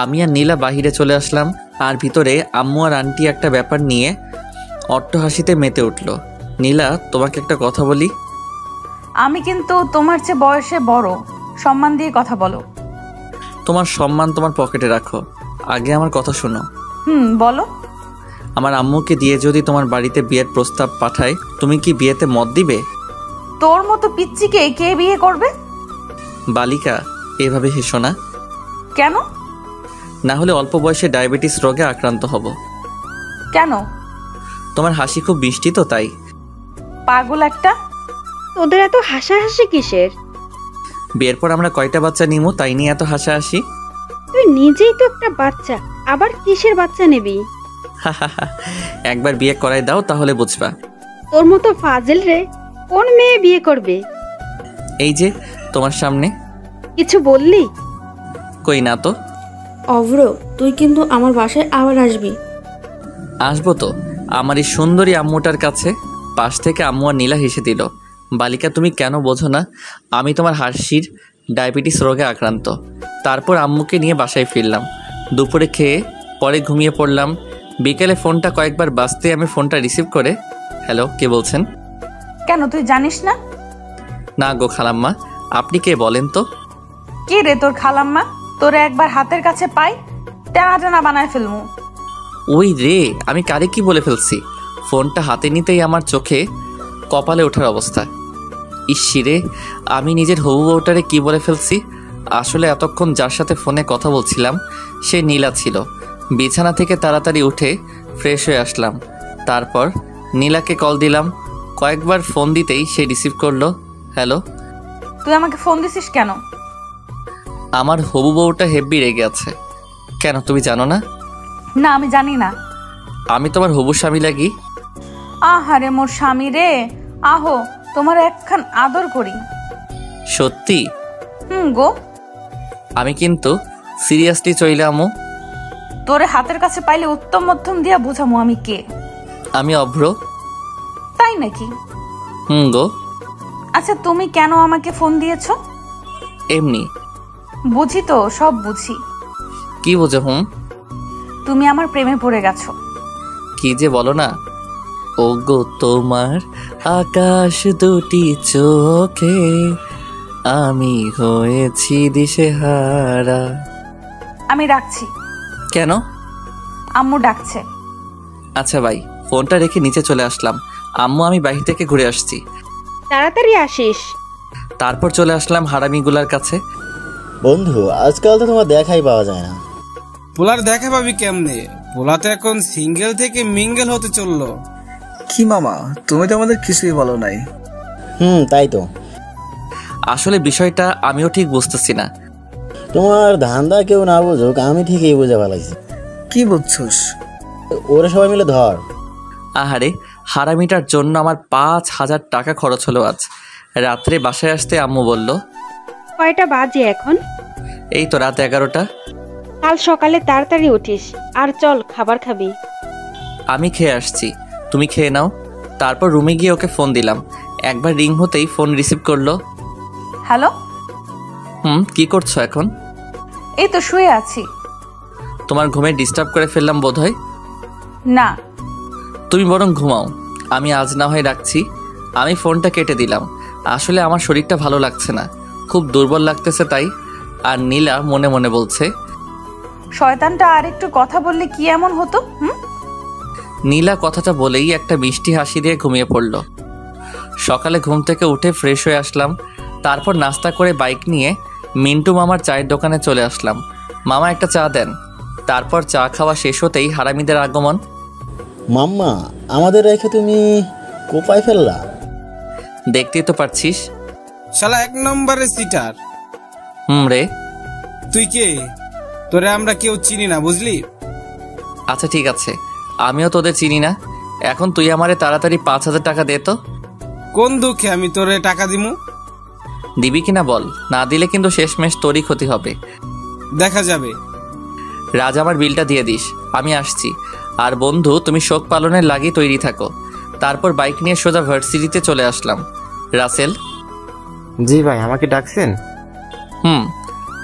আমি আর নীলা বাহিরে চলে আসলাম, আর ভিতরে আম্মু আর আন্টি একটা ব্যাপার নিয়ে অট্টহাসিতে মেতে উঠল। নীলা, তোমাকে একটা কথা বলি। আমি কিন্তু তোমার চেয়ে বয়সে বড়, সম্মান দিয়ে কথা বলো। তোমার সম্মান তোমার পকেটে রাখো, আগে আমার কথা শোনো। বলো। আমার আম্মুকে দিয়ে যদি তোমার বাড়িতে বিয়ের প্রস্তাব পাঠায়, তুমি কি বিয়েতে মত দিবে? তোর মতো পিচ্চিকে কে বিয়ে করবে? বালিকা, এভাবে হেসো না। কেন? না হলে অল্প বয়সে ডায়াবেটিস রোগে আক্রান্ত হব। কেন? তোমার হাসি খুব মিষ্টি তো, তাই। পাগল একটা। তোদের এত হাসাহাসি কিসের? বিয়ের পর আমরা কয়টা বাচ্চা নিমু, তাই নিয়ে এত হাসাহাসি। তুই নিজেই তো একটা বাচ্চা, আবার কিসের বাচ্চা নিবি? একবার বিয়ে করাই দাও, তাহলে বুঝবা। তোর মতো ফাজিল রে কোন মেয়ে বিয়ে করবে? এই যে তোমার সামনে। কিছু বললি? কই না তো। অভ্র, তুই কিন্তু আমার বাসায় আবার আসবি। আসবো তো, আমার এই সুন্দরী আম্মুটার কাছে। পাশ থেকে আম্মু আর নীলা হেসে দিল। বালিকা, তুমি কেন বোঝো না, আমি তোমার হাসির ডায়াবেটিস রোগে আক্রান্ত। তারপর আম্মুকে নিয়ে বাসায় ফিরলাম, দুপুরে খেয়ে পরে ঘুমিয়ে পড়লাম। বিকেলে ফোনটা কয়েকবার বাজতে আমি ফোনটা রিসিভ করে, হ্যালো, কে বলছেন? কেন, তুই জানিস না? না গো খালাম্মা, আপনি কে বলেন তো? কে রে তোর খালাম্মা? তোরে একবার হাতের কাছে পাই, টানা টানা বানায় ফেলমু। ওই রে, আমি কারে কি বলে ফেলছি। ফোনটা হাতে নিতেই আমার চোখে কপালে ওঠার অবস্থা। ইসিরে, আমি নিজের হবু বউটারে কি বলে ফেলছি। আসলে এতক্ষণ যার সাথে ফোনে কথা বলছিলাম সে নীলা ছিল। বিছানা থেকে তাড়াতাড়ি উঠে ফ্রেশ হয়ে আসলাম, তারপর নীলাকে কল দিলাম। কয়েকবার ফোন দিতেই সে রিসিভ করলো। হ্যালো। তুই আমাকে ফোন দিছিস কেন? আমার হবু বউটা হেব্বি রেগে আছে। কেন, তুমি জানো না? না, আমি জানি না। আমি তোমার হবু স্বামী লাগি। আহারে মোর স্বামী রে, আহো তোমার একখান আদর করি। সত্যি? গো। আমি কিন্তু সিরিয়াসলি চইলে আমু। তোরে হাতের কাছে পাইলে উত্তম মধ্যম দিয়া বুঝামু আমি কে। আমি অভ্র। তাই নাকি? গো। আচ্ছা, তুমি কেন আমাকে ফোন দিয়েছো? এমনি। বুঝি তো, সব বুঝি। কি বোঝো? তুমি আমার প্রেমে পড়ে গেছো। কি যে বলো না। ও গো, তোমার আকাশ দুটি চোখে আমি হয়েছি দিশেহারা। আমি রাখছি। কেন? আম্মু ডাকছে। আচ্ছা ভাই, ফোনটা রেখে নিচে চলে আসলাম। আম্মু, আমি বাহির থেকে ঘুরে আসছি। তাড়াতাড়ি আসিস। তারপর চলে আসলাম হারামিগুলার কাছে। বন্ধু, আজকাল তো তোমার দেখাই পাওয়া যায় না। পোলার দেখা পাবি কেমনে? পোলা তো এখন সিঙ্গেল থেকে মিঙ্গেল হতে চললো। কি মামা, তুমি তো আমাদের কিছুই বলো নাই। তাই তো। আসলে বিষয়টা আমিও ঠিক বুঝতেছি না। তোমার ধান্দা কেউ না বুঝুক, আমি ঠিকই বুঝে ফেলাইছি। কি বুঝছস? ওরা সবাই মিলে ধর। আহারে, হারামিটার জন্য আমার 5,000 টাকা খরচ হলো আজ। রাত্রে বাসায় আসতে আম্মু বলল, কয়টা বাজে এখন? এই তো রাত 11টা। কাল সকালে তাড়াতাড়ি উঠিস, আর চল খাবার খাবি। আমি খেয়ে আসছি, তুমি খেয়ে নাও। তারপর রুমে গিয়ে ওকে ফোন দিলাম। একবার রিং হতেই ফোন রিসিভ করলো। হ্যালো। কি করছো এখন? এই তো শুয়ে আছি। তোমার ঘুমে ডিস্টার্ব করে ফেললাম বোধহয়। না। তুমি বরং ঘুমাও, আমি আজ না হয় রাখছি। আমি ফোনটা কেটে দিলাম। আসলে আমার শরীরটা ভালো লাগছে না, খুব দুর্বল লাগতেছে তাই। আর নীলা মনে মনে বলছে, শয়তানটা আর একটু কথা বললে কি এমন হতো? নীলা কথাটা বলেই একটা মিষ্টি হাসি দিয়ে ঘুমিয়ে পড়ল। সকালে ঘুম থেকে উঠে ফ্রেশ হয়ে আসলাম, তারপর নাস্তা করে বাইক নিয়ে মিন্টু মামার চায়ের দোকানে চলে আসলাম। মামা একটা চা দেন। তারপর চা খাওয়া শেষ হতেই হারামিদের আগমন। মাম্মা, আমাদের রেখে তুমি কোপায় ফেললা? দেখতেই তো পারছিস। শালা 1 নম্বরের সিটার। রে। তুই কে? তোরে আমরা কেউ চিনি না, বুঝলি? আচ্ছা ঠিক আছে, আমিও তোদের চিনি না। এখন তুই আমারে তাড়াতাড়ি 5,000 টাকা দে তো। কোন দুঃখে আমি তোরে টাকা দিমু? দিবি কিনা বল, না দিলে কিন্তু শেষমেশ তোরই ক্ষতি হবে। দেখা যাবে। রাজ, আমার বিলটা দিয়ে দিস, আমি আসছি। আর বন্ধু, তুমি শোক পালনের লাগি তৈরি থাকো। তারপর বাইক নিয়ে সোজা ভার্সিটিতে চলে আসলাম। রাসেল। জি ভাই, আমাকে ডাকছেন?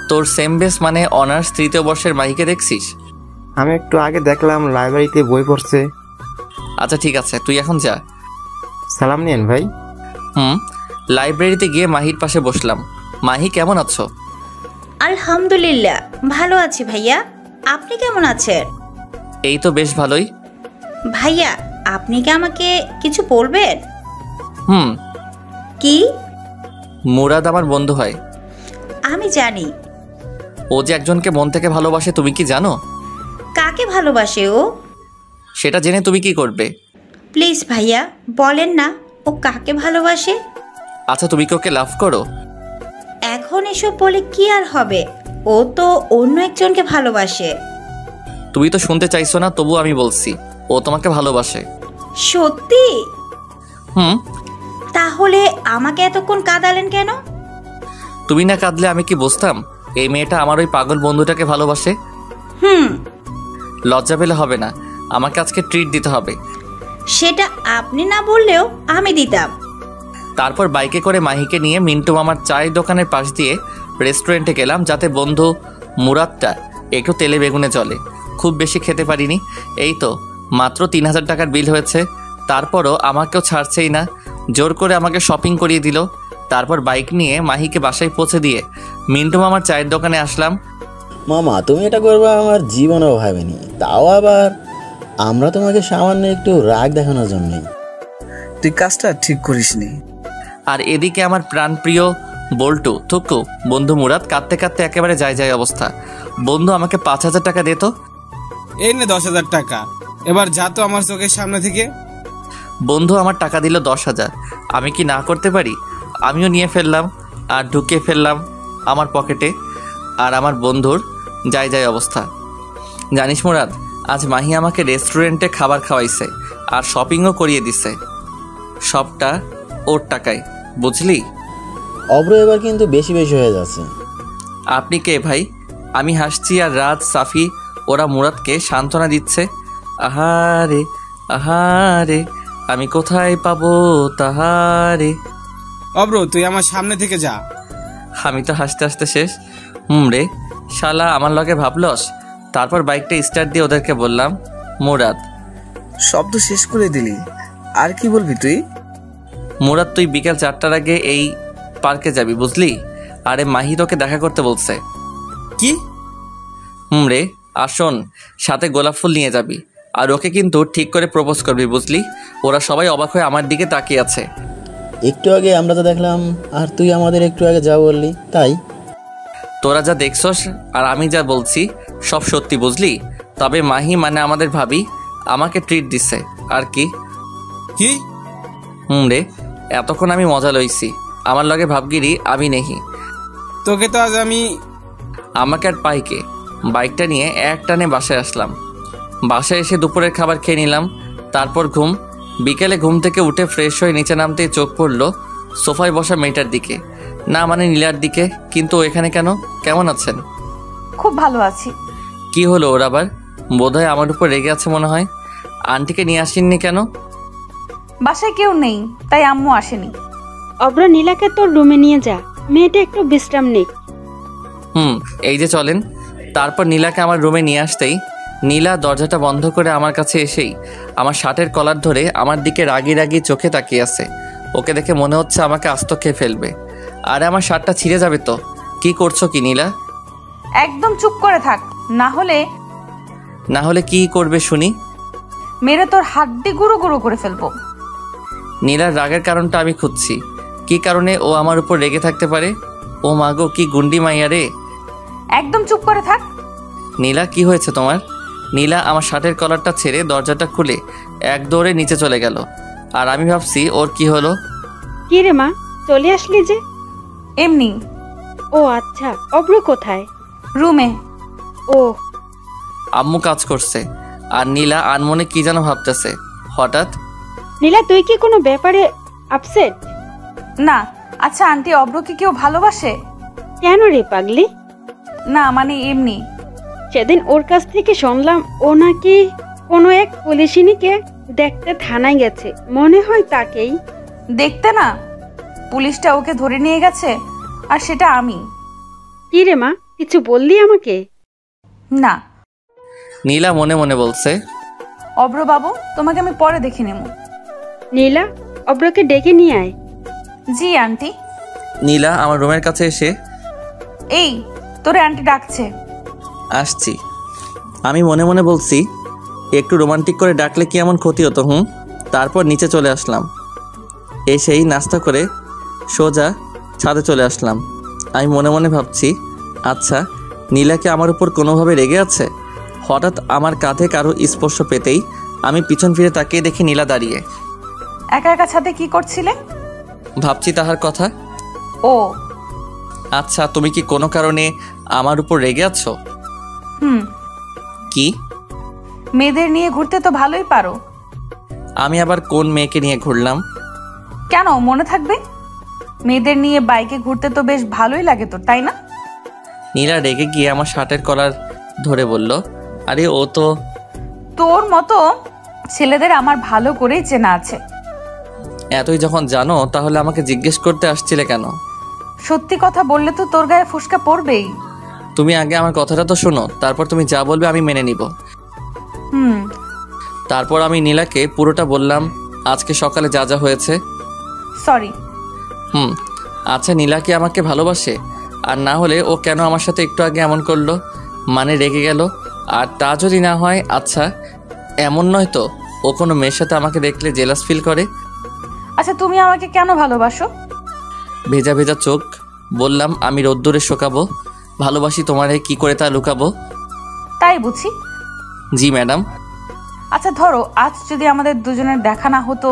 তোর সেম বেস মানে অনার্স 3য় বর্ষের মাহিকে দেখছিস? আমি একটু আগে দেখলাম লাইব্রেরিতে বই পড়ছে। আচ্ছা ঠিক আছে, তুই এখন যা। সালাম নিয়েন ভাই। লাইব্রেরিতে গিয়ে মাহির পাশে বসলাম। মাহি, কেমন আছো? আলহামদুলিল্লাহ ভালো আছি ভাইয়া, আপনি কেমন আছেন? এই তো বেশ ভালোই। ভাইয়া, আপনি কি আমাকে কিছু বলবেন? কি? মুরাদ আমার বন্ধু হয়। আমি জানি। ও যে একজনকে মন থেকে ভালোবাসে, তুমি কি জানো? কাকে ভালোবাসে ও? সেটা জেনে তুমি কি করবে? প্লিজ ভাইয়া বলেন না, ও কাকে ভালোবাসে? আচ্ছা, তুমি কি ওকে লাভ করো? এখন এসব বলে কি আর হবে, ও তো অন্য একজনকে ভালোবাসে। তুমি তো শুনতে চাইছো না, তবু আমি বলছি, ও তোমাকে ভালোবাসে। সত্যি? তাহলে আমাকে এতক্ষণ কাঁদালেন কেন? তুমি না কাঁদলে আমি কি বুঝতাম এই মেয়েটা আমার ওই পাগল বন্ধুটাকে ভালোবাসে? লজ্জা পেলে হবে না, আমাকে আজকে ট্রিট দিতে হবে। সেটা আপনি না বললেও আমি দিতাম। তারপর বাইকে করে মাহিকে নিয়ে মিন্টু মামার চায়ের দোকানের পাশ দিয়ে রেস্টুরেন্টে গেলাম, যাতে বন্ধু মুরাদটা একটু তেলে বেগুনে চলে। খুব বেশি খেতে পারিনি। এই তো মাত্র 3,000 টাকার বিল হয়েছে। তারপরও আমাকেও ছাড়ছেই না, জোর করে আমাকে শপিং করিয়ে দিল। তারপর বাইক নিয়ে মাহিকে বাসায় পৌঁছে দিয়ে মিন্টু মামার চায়ের দোকানে আসলাম। মামা, তুমি এটা করবে আমার জীবনেও ভাবেনি, তাও আবার আমরা তোমাকে সামান্য একটু রাগ দেখানোর জন্যই। তুই কাজটা ঠিক করিসনি। আর এদিকে আমার প্রাণপ্রিয় বল্টু থুকু বন্ধু মুরাদ কাঁদতে কাঁদতে একেবারে যায় অবস্থা। বন্ধু, আমাকে 5,000 টাকা দে তো। এই নে 10,000 টাকা, এবার যা তো আমার চোখের সামনে থেকে। বন্ধু আমার টাকা দিল 10,000, আমি কি না করতে পারি? আমিও নিয়ে ফেললাম আর ঢুকিয়ে ফেললাম আমার পকেটে। আর আমার বন্ধুর যায় অবস্থা। জানিস মুরাদ, আজ মাহি আমাকে রেস্টুরেন্টে খাবার খাওয়াইছে আর শপিংও করিয়ে দিছে, সবটা ওর টাকায়, বুঝলি? অব্র এবার কিন্তু বেশি হয়ে যাচ্ছে। আপনি কে ভাই? আমি হাসছি আর রাজ, সাফি ওরা মুরাদকে সান্ত্বনা দিচ্ছে। আহারে আহারে, আমি কোথায় পাবো তাহারে। অব্র, তুই আমার সামনে থেকে যা। আমি তো হাসতে হাসতে শেষ। রে শালা, আমার লগে ভাবলস। তারপর বাইকটা স্টার্ট দিয়ে ওদেরকে বললাম, মুরাদ। শব্দ শেষ করে দিলি, আর কি বলবি তুই? মুরাদ, তুই বিকেল 4টার আগে এই পার্কে যাবি, বুঝলি? আরে মাহি তোকে দেখা করতে বলছে। কি? রে, আসুন, সাথে গোলাপ ফুল নিয়ে যাবি। আর ওকে কিন্তু ঠিক করে প্রপোজ করবি, বুঝলি? ওরা সবাই অবাক হয়ে আমার দিকে তাকিয়ে আছে। একটু আগে আমরা তো দেখলাম, আর তুই আমাদের একটু আগে যা বললি তাই। তোরা যা দেখছস আর আমি যা বলছি সব সত্যি, বুঝলি? তবে মাহি মানে আমাদের ভাবি আমাকে ট্রিট দিছে। আর কি? কি? রে, এতক্ষণ আমি মজা লইছি, আমার লগে ভাবগিরি আমি নেহি। তোকে তো আজ আমি। আমাকে আর পাইকে বাইকটা নিয়ে এক টানে বাসায় আসলাম। বাসায় এসে দুপুরের খাবার খেয়ে নিলাম। তারপর ঘুম। বিকেলে ঘুম থেকে উঠে ফ্রেশ হয়ে নিচে নামতেই চোখ পড়লো সোফায় বসা মেয়েটার দিকে, না মানে নীলার দিকে। কিন্তু এখানে কেন? কেমন আছেন? খুব ভালো আছি। কি হলো ওর আবার? বোধহয় আমার উপর রেগে আছে মনে হয়। আন্টিকে নিয়ে আসেননি কেন? বাসায় কেউ নেই, তাই আম্মু আসেনি। অব্র, নীলাকে তোর রুমে নিয়ে যা, মেয়েটা একটু বিশ্রাম নেই। এই যে চলেন। তারপর নীলাকে আমার রুমে নিয়ে আসতেই নীলা দরজাটা বন্ধ করে আমার কাছে এসেই আমার শার্টের কলার ধরে আমার দিকে রাগি রাগি চোখে তাকিয়ে আছে। ওকে দেখে মনে হচ্ছে আমাকে আস্ত খেয়ে ফেলবে। আরে আমার শার্টটা ছিঁড়ে যাবে তো। কি করছো কি নীলা? একদম চুপ করে থাক, না হলে কি করবে শুনি? মেরে তোর হাড্ডি গুঁড়ো গুঁড়ো করে ফেলবো। নীলার রাগের কারণটা আমি খুঁজছি। কি কারণে ও আমার উপর রেগে থাকতে পারে? ও মাগো, কি গুন্ডি মাইয়া রে। একদম চুপ করে থাক। নীলা, কি হয়েছে তোমার? নীলা আমার শার্টের কলারটা ছেড়ে দরজাটা খুলে এক দৌড়ে নিচে চলে গেল। আর আমি ভাবছি ওর কি হলো। কি রে মা, চলে আসলি যে? এমনি। ও আচ্ছা, অব্র কোথায়? রুমে। ও, আম্মু কাজ করছে আর নীলা আনমনে কি যেন ভাবতেছে। হঠাৎ নীলা, তুই কি কোনো ব্যাপারে আপসেট? না। আচ্ছা আন্টি, অব্রকে কেউ ভালোবাসে? কেন রে পাগলি? না মানে এমনি। সেদিন ওর কাছ থেকে শুনলাম ও নাকি কোনো এক পুলিশিনীকে দেখতে থানায় গেছে, মনে হয় তাকেই। দেখতে না, পুলিশটা ওকে ধরে নিয়ে গেছে, আর সেটা আমি। কি রে মা, কিছু বললি আমাকে? না। নীলা মনে মনে বলছে, অব্র বাবু, তোমাকে আমি পরে দেখে নেব। নীলা, অব্রকে ডেকে নিয়ে আয়। জি আন্টি। নীলা আমার রুমের কাছে এসে, এই তোরে আন্টি ডাকছে। আসছি। আমি মনে মনে বলছি, একটু রোমান্টিক করে ডাকলে কি এমন ক্ষতি হতো? তারপর নিচে চলে আসলাম। এসেই নাস্তা করে সোজা ছাদে চলে আসলাম। আমি মনে মনে ভাবছি, আচ্ছা নীলা কি আমার উপর কোনোভাবে রেগে আছে? হঠাৎ আমার কাঁধে কারো স্পর্শ পেতেই আমি পিছন ফিরে তাকিয়ে দেখি নীলা দাঁড়িয়ে। একা একা ছাদে কি করছিলে? ভাবছি তাহার কথা। ও আচ্ছা, তুমি কি কোনো কারণে আমার উপর রেগে আছো? কি? মেয়েদের নিয়ে ঘুরতে তো ভালোই পারো। আমি আবার কোন মেয়েকে নিয়ে ঘুরলাম? কেন মনে থাকবে? মেয়েদের নিয়ে বাইকে ঘুরতে তো বেশ ভালোই লাগে তোর, তাই না? নীলা রেগে গিয়ে আমার শার্টের কলার ধরে বলল, আরে ও তো তোর মতো ছেলেদের আমার ভালো করেই চেনা আছে। এতই যখন জানো তাহলে আমাকে জিজ্ঞেস করতে আসছিলে কেন? সত্যি কথা বললে তো তোর গায়ে ফুসকা পড়বেই। তুমি আগে আমার কথাটা তো শোনো, তারপর তুমি যা বলবে আমি মেনে নিব। তারপর আমি নীলাকে পুরোটা বললাম, আজকে সকালে যা যা হয়েছে। সরি। আচ্ছা, নীলা কি আমাকে ভালোবাসে? আর না হলে ও কেন আমার সাথে একটু আগে এমন করলো? মানে রেগে গেল? আর তা যদি না হয়, আচ্ছা এমন নয় তো ও কোনো মেয়ের সাথে আমাকে দেখলে জেলাস ফিল করে? আচ্ছা তুমি আমাকে কেন ভালোবাসো? ভেজা ভেজা চোখ বললাম, আমি রোদ্দুরে শোকাবো। ভালোবাসি তোমারে, কি করে তা লুকাবো? তাই বুঝি। জি ম্যাডাম। আচ্ছা ধরো আজ যদি আমাদের দুজনের দেখা না হতো,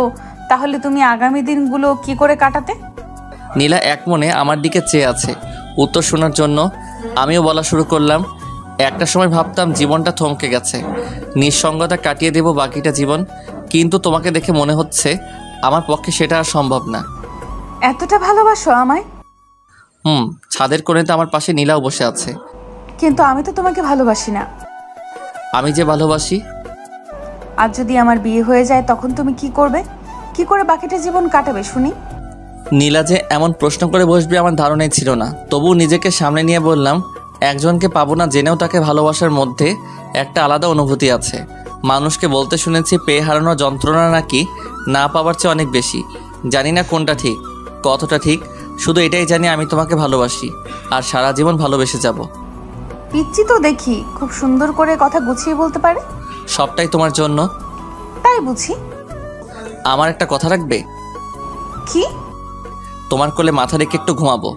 তাহলে তুমি আগামী দিনগুলো কি করে কাটাতে? নীলা এক মনে আমার দিকে চেয়ে আছে উত্তর শোনার জন্য। আমিও বলা শুরু করলাম, একটা সময় ভাবতাম জীবনটা থমকে গেছে, নিঃসঙ্গতা কাটিয়ে দেব বাকিটা জীবন, কিন্তু তোমাকে দেখে মনে হচ্ছে আমার পক্ষে সেটা আর সম্ভব না। এতটা ভালোবাসো আমায়? ছাদের কোণেতে আমার পাশে নীলাও বসে আছে। কিন্তু আমি তো তোমাকে ভালোবাসি না। আমি যে ভালোবাসি। আর যদি আমার বিয়ে হয়ে যায় তখন তুমি কি করবে? কি করে বাকিটা জীবন কাটাবে শুনি? নীলা যে এমন প্রশ্ন করে বসবে আমার ধারণাই ছিল না। তবু নিজেকে সামনে নিয়ে বললাম, একজনকে পাবো না জেনেও তাকে ভালোবাসার মধ্যে একটা আলাদা অনুভূতি আছে। মানুষকে বলতে শুনেছি পেয়ে হারানোর যন্ত্রণা নাকি না পাওয়ার চেয়ে অনেক বেশি। জানি না কোনটা ঠিক, কতটা ঠিক, শুধু এটাই জানি আমি তোমাকে ভালোবাসি আর সারা জীবন ভালোবেসে যাব। পিচ্চি তো দেখি, খুব সুন্দর করে কথা গুছিয়ে বলতে পারে। সবটাই তোমার জন্য। তাই বুঝি। আমার একটা কথা রাখবে? কি? তোমার কোলে মাথা রেখে একটু ঘুমাবো।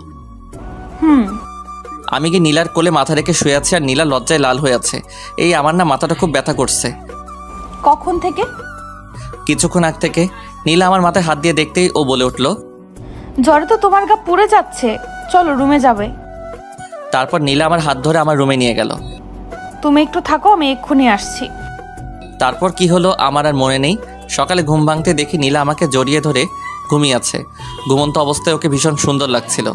আমি কি নীলার কোলে মাথা রেখে শুয়ে আছি আর নীলা লজ্জায় লাল হয়ে আছে। এই আমার না মাথাটা খুব ব্যথা করছে। কখন থেকে? কিছুক্ষণ আগ থেকে। নীলা আমার মাথায় হাত দিয়ে দেখতেই ও বলে উঠল, জ্বরে তো তোমার গা পুড়ে যাচ্ছে, চলো রুমে যাবে। তারপর নীলা আমার হাত ধরে আমার রুমে নিয়ে গেল। তুমি একটু থাকো, আমি এক্ষুনি আসছি। তারপর কি হলো আমার আর মনে নেই। সকালে ঘুম ভাঙতে দেখি নীলা আমাকে জড়িয়ে ধরে ঘুমিয়ে আছে। ঘুমন্ত অবস্থায় ওকে ভীষণ সুন্দর লাগছিল।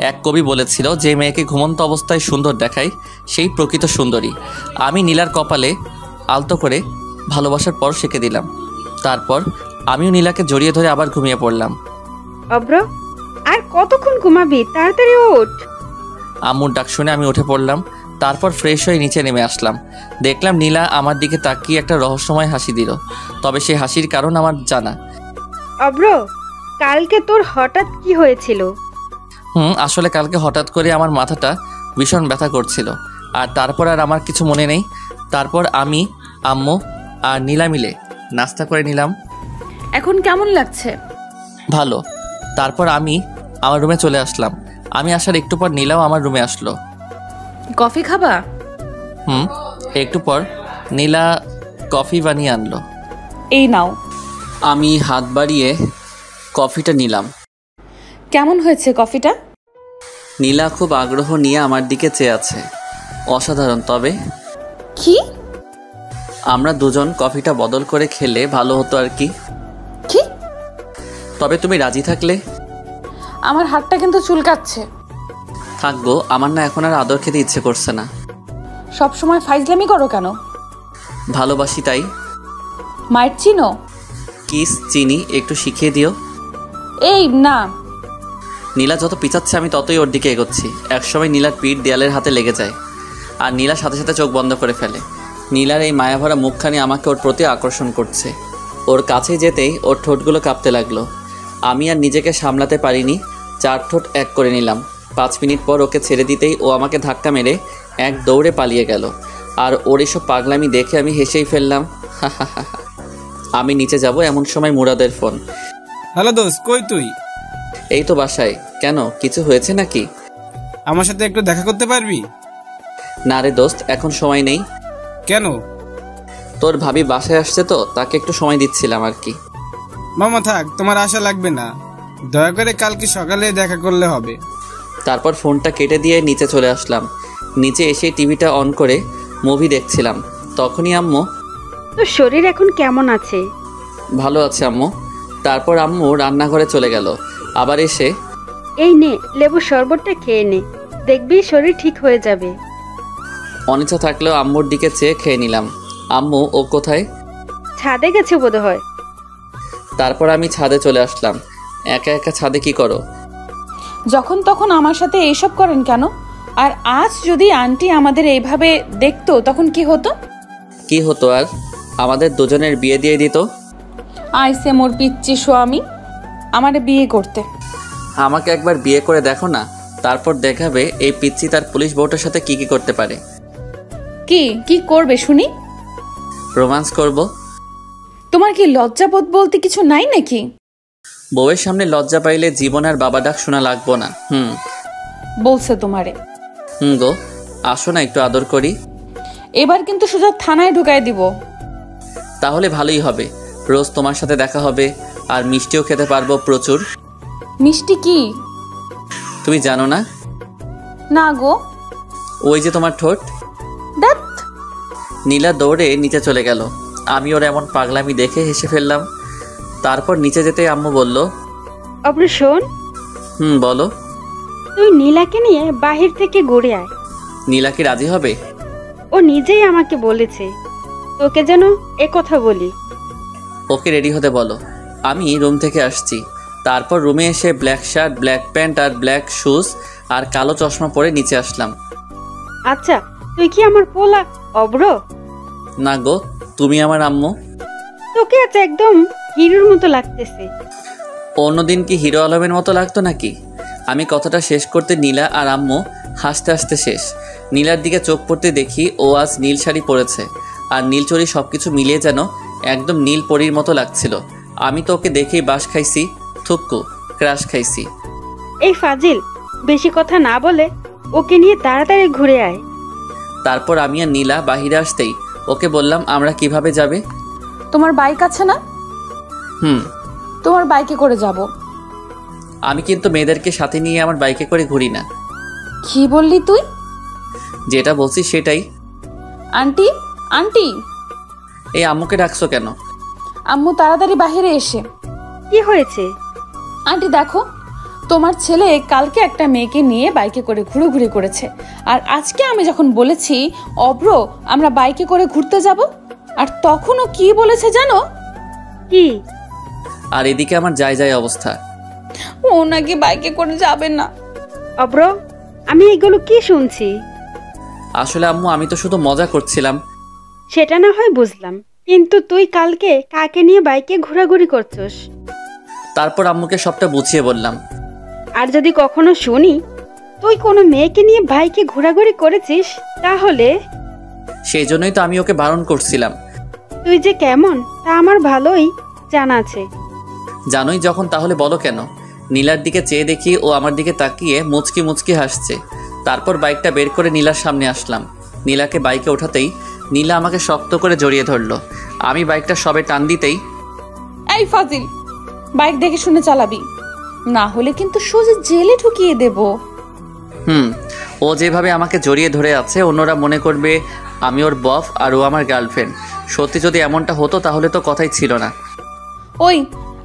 এক কবি বলেছিল, যে মেয়েকে ঘুমন্ত অবস্থায় সুন্দর দেখায় সেই প্রকৃত সুন্দরী। আমি নীলার কপালে আলতো করে ভালোবাসার পর শিখে দিলাম। তারপর আমিও নীলাকে জড়িয়ে ধরে আবার ঘুমিয়ে পড়লাম। অব্র, আর কতক্ষণ ঘুমাবি? তাড়াতাড়ি ওঠ। আম্মুর ডাক শুনে আমি উঠে পড়লাম। তারপর ফ্রেশ হয়ে নিচে নেমে আসলাম। দেখলাম নীলা আমার দিকে তাকিয়ে একটা রহস্যময় হাসি দিল। তবে সেই হাসির কারণ আমার জানা। অব্র, কালকে তোর হঠাৎ কি হয়েছিল? আসলে কালকে হঠাৎ করে আমার মাথাটা ভীষণ ব্যথা করছিল। আর তারপর আর আমার কিছু মনে নেই। তারপর আমি, আম্মু আর নীলা মিলে নাস্তা করে নিলাম। এখন কেমন লাগছে? ভালো। তারপর আমি আমার রুমে চলে আসলাম। আমি আসার একটু পর নীলাও আমার রুমে আসলো। কফি খাবা? একটু পর নীলা কফি বানিয়ে আনলো। এই নাও। আমি হাত বাড়িয়ে কফিটা নিলাম। কেমন হয়েছে কফিটা? নীলা খুব আগ্রহ নিয়ে আমার দিকে চেয়ে আছে। অসাধারণ। তবে কি? আমরা দুজন কফিটা বদল করে খেলে ভালো হতো আর কি। কি? তবে তুমি রাজি থাকলে। আমার হাতটা কিন্তু চুলকাচ্ছে। থাকবো, আমার না এখন আর আদর খেতে ইচ্ছে করছে না। সব সময় ফাইজলামি করো কেন? ভালোবাসি তাই। মায়ের চিনো? কিস চিনি, একটু শিখিয়ে দিও। এই না। নীলা যত পিছাচ্ছে আমি ততই ওর দিকে এগোচ্ছি। একসময় নীলার পিঠ দেয়ালের হাতে লেগে যায় আর নীলা সাথে সাথে চোখ বন্ধ করে ফেলে। নীলার এই মায়াভরা মুখখানি আমাকে ওর প্রতি আকর্ষণ করছে। ওর কাছে যেতেই ওর ঠোঁটগুলো কাঁপতে লাগলো। আমি আর নিজেকে সামলাতে পারিনি, 4 ঠোঁট এক করে নিলাম। 5 মিনিট পর ওকে ছেড়ে দিতেই ও আমাকে ধাক্কা মেরে এক দৌড়ে পালিয়ে গেল। আর ওর এসব পাগলামি দেখে আমি হেসেই ফেললাম। আমি নিচে যাব এমন সময় মুরাদের ফোন। হ্যালো দোস্ত, কই তুই? এই তো বাসায়। কেন, কিছু হয়েছে নাকি? আমার সাথে একটু দেখা করতে পারবি? না রে দোস্ত, এখন সময় নেই। কেন? তোর ভাবি বাসায় আসছে তো, তাকে একটু সময় দিচ্ছিলাম আর কি। মামা থাক, তোমার আশা লাগবে না। দয়া করে কালকে সকালে দেখা করলে হবে। তারপর ফোনটা কেটে দিয়ে নিচে চলে আসলাম। নিচে এসে টিভিটা অন করে মুভি দেখছিলাম। তখনই আম্মু। তোর শরীর এখন কেমন আছে? ভালো আছে আম্মু। তারপর আম্মু রান্নাঘরে চলে গেল। আবার এসে, এই নে লেবু শরবতটা খেয়ে নে, দেখবি শরীর ঠিক হয়ে যাবে। অনিচ্ছা থাকলেও আম্মুর দিকে চেয়ে খেয়ে নিলাম। আম্মু, ও কোথায়? ছাদে গেছে বোধহয়। তারপর আমি ছাদে চলে আসলাম। একা একা ছাদে কি করো? যখন তখন আমার সাথে এইসব করেন কেন? আর আজ যদি আন্টি আমাদের এইভাবে দেখতো তখন কি হতো? কি হতো আর? আমাদের দুজনের বিয়ে দিয়ে দিত। আইসে মোর পিচ্চি স্বামী আমারে বিয়ে করতে। আমাকে একবার বিয়ে করে দেখো না, তারপর দেখাবে এই পিচ্চি তার পুলিশ বউটার সাথে কি কি করতে পারে। কি কি করবে শুনি? রোমান্স করব। তোমার কি লজ্জাবোধ বলতে কিছু নাই নাকি? বউয়ের সামনে লজ্জা পাইলে জীবন আর বাবা ডাক শোনা লাগবো না। বলছে তোমারে। গো, আসো না একটু আদর করি। এবার কিন্তু সোজা থানায় ঢুকাই দিব। তাহলে ভালোই হবে, রোজ তোমার সাথে দেখা হবে আর মিষ্টিও খেতে পারবো প্রচুর। মিষ্টি কি? তুমি জানো না? না গো। ওই যে তোমার ঠোঁট। দ্যাট। নীলা দৌড়ে নিচে চলে গেল। আমি ওর এমন পাগলামি দেখে হেসে ফেললাম। তারপর নিচে যেতে আম্মু বলল, অব্র শোন। বলো। তুই নীলাকে নিয়ে বাহির থেকে ঘুরে আয়। নীলা কি রাজি হবে? ও নিজেই আমাকে বলেছে তোকে যেন এ কথা বলি। ওকে রেডি হতে বলো। আমি রুম থেকে আসছি। তারপর রুমে এসে ব্ল্যাক শার্ট, ব্ল্যাক প্যান্ট আর ব্ল্যাক শুজ আর কালো চশমা পরে নিচে আসলাম। আচ্ছা, তুই কি আমার পোলা অব্র? না গো, তুমি আমার আম্মু। তোকে আজ একদম হিরোর মতো লাগতেছে। অন্যদিন কি হিরো আলমের মতো লাগতো নাকি? আমি কথাটা শেষ করতে নীলা আর আম্মু হাসতে হাসতে শেষ। নীলার দিকে চোখ পড়তে দেখি ও আজ নীল শাড়ি পরেছে আর নীল চড়ি, সব কিছু মিলিয়ে যেন একদম নীল পরীর মতো লাগছিল। আমি তো ওকে দেখেই বাস খাইছি, থুক্কু ক্রাশ খাইছি। এই ফাজিল, বেশি কথা না বলে ওকে নিয়ে তাড়াতাড়ি ঘুরে আয়। তারপর আমি আর নীলা বাহিরে আসতেই ওকে বললাম, আমরা কিভাবে যাবে? তোমার বাইক আছে না? তোমার বাইকে করে যাব। আমি কিন্তু মেয়েদেরকে সাথে নিয়ে আমার বাইকে করে ঘুরি না। কি বললি তুই? যেটা বলছি সেটাই। Aunty, aunty. এই আম্মুকে ডাকছো কেন? আম্মু তাড়াতাড়ি বাহিরে এসে। কি হয়েছে? আন্টি দেখো, তোমার ছেলে কালকে একটা মেয়েকে নিয়ে বাইকে করে ঘুরোঘুরি করেছে। আর আজকে আমি যখন বলেছি অব্র আমরা বাইকে করে ঘুরতে যাব, আর তখনও কি বলেছে জানো? কি? আর এদিকে আমার যায় অবস্থা। ও নাকি বাইকে করে যাবে না। অব্র, আমি এগুলো কি শুনছি? আসলে আম্মু, আমি তো শুধু মজা করছিলাম। সেটা না হয় বুঝলাম, কিন্তু তুই কালকে কাকে নিয়ে বাইকে ঘোরাঘুরি করছস? তারপর আম্মুকে সবটা বুঝিয়ে বললাম। আর যদি কখনো শুনি তুই কোনো মেয়েকে নিয়ে বাইকে ঘোরাঘুরি করেছিস, তাহলে? সেই জন্যই তো আমি ওকে বারণ করছিলাম। তুই যে কেমন তা আমার ভালোই জানা আছে। জানোই যখন, তাহলে বলো কেন? নীলার দিকে চেয়ে দেখি ও আমার দিকে তাকিয়ে মুচকি মুচকি হাসছে। তারপর বাইকটা বের করে নীলার সামনে আসলাম। নীলাকে বাইকে ওঠাতেই নীলা আমাকে শক্ত করে জড়িয়ে ধরলো। আমি বাইকটা সবে টান দিতেই, এই ফাজিল, বাইক দেখে শুনে চালাবি, না হলে কিন্তু সোজা জেলে ঢুকিয়ে দেব। ও যেভাবে আমাকে জড়িয়ে ধরে আছে অন্যরা মনে করবে আমি ওর বফ আর ও আমার গার্লফ্রেন্ড। সত্যি যদি এমনটা হতো তাহলে তো কথাই ছিল না। ওই,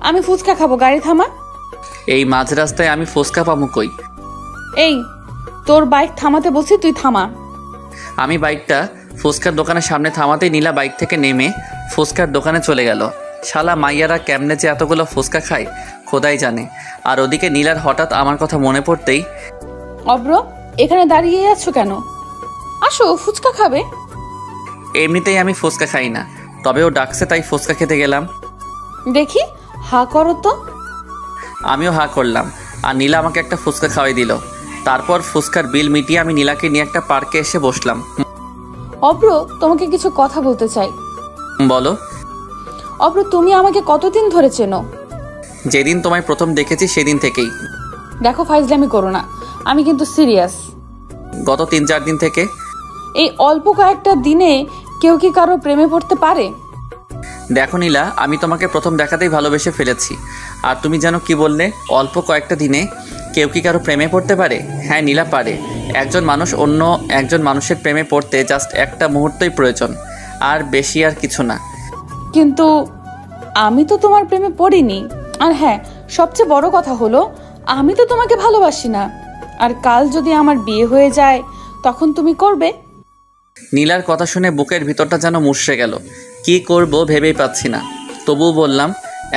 আমি ফুচকা খাবো, গাড়ি থামা। এই মাঝ রাস্তায় আমি ফুচকা পামু কই? এই, তোর বাইক থামাতে বলছি, তুই থামা। আমি বাইকটা ফুচকার দোকানের সামনে থামাতেই নীলা বাইক থেকে নেমে ফুচকার দোকানে চলে গেল। শালা মাইয়ারা কেমনে যে এতগুলো ফুচকা খায় খোদাই জানে। আর ওদিকে নীলার হঠাৎ আমার কথা মনে পড়তেই, অব্র, এখানে দাঁড়িয়ে আছো কেন? আসো, ফুচকা খাবে। এমনিতেই আমি ফুচকা খাই না, তবে ও ডাকছে তাই ফুচকা খেতে গেলাম। দেখি, হা করো তো। আমিও হা করলাম আর নীলা আমাকে একটা ফুচকা খাওয়াই দিল। তারপর ফুচকার বিল মিটিয়ে আমি নীলাকে নিয়ে একটা পার্কে এসে বসলাম। অব্র, তোমাকে কিছু কথা বলতে চাই। বলো। অব্র, তুমি আমাকে কতদিন ধরে চেনো? যেদিন তোমায় প্রথম দেখেছি সেদিন থেকেই। দেখো, ফাইজলামি করো না, আমি কিন্তু সিরিয়াস। গত 3-4 দিন থেকে। এই অল্প কয়েকটা দিনে কেউ কি কারো প্রেমে পড়তে পারে? দেখো নীলা, আমি তোমাকে প্রথম দেখাতেই ভালোবেসে ফেলেছি। আর তুমি যেন কি বললে, অল্প কয়েকটা দিনে কেউ কি কারো প্রেমে পড়তে পারে? হ্যাঁ নীলা, পারে। একজন মানুষ অন্য একজন মানুষের প্রেমে পড়তে জাস্ট একটা মুহূর্তই প্রয়োজন, আর বেশি আর কিছু না। কিন্তু আমি তো তোমার প্রেমে পড়িনি। আর হ্যাঁ, সবচেয়ে বড় কথা হলো আমি তো তোমাকে ভালোবাসি না। আর কাল যদি আমার বিয়ে হয়ে যায় তখন তুমি করবে? নীলার কথা শুনে বুকের ভিতরটা যেন মুষড়ে গেল। কি করব ভেবেই পাচ্ছি না। তবুও বললাম,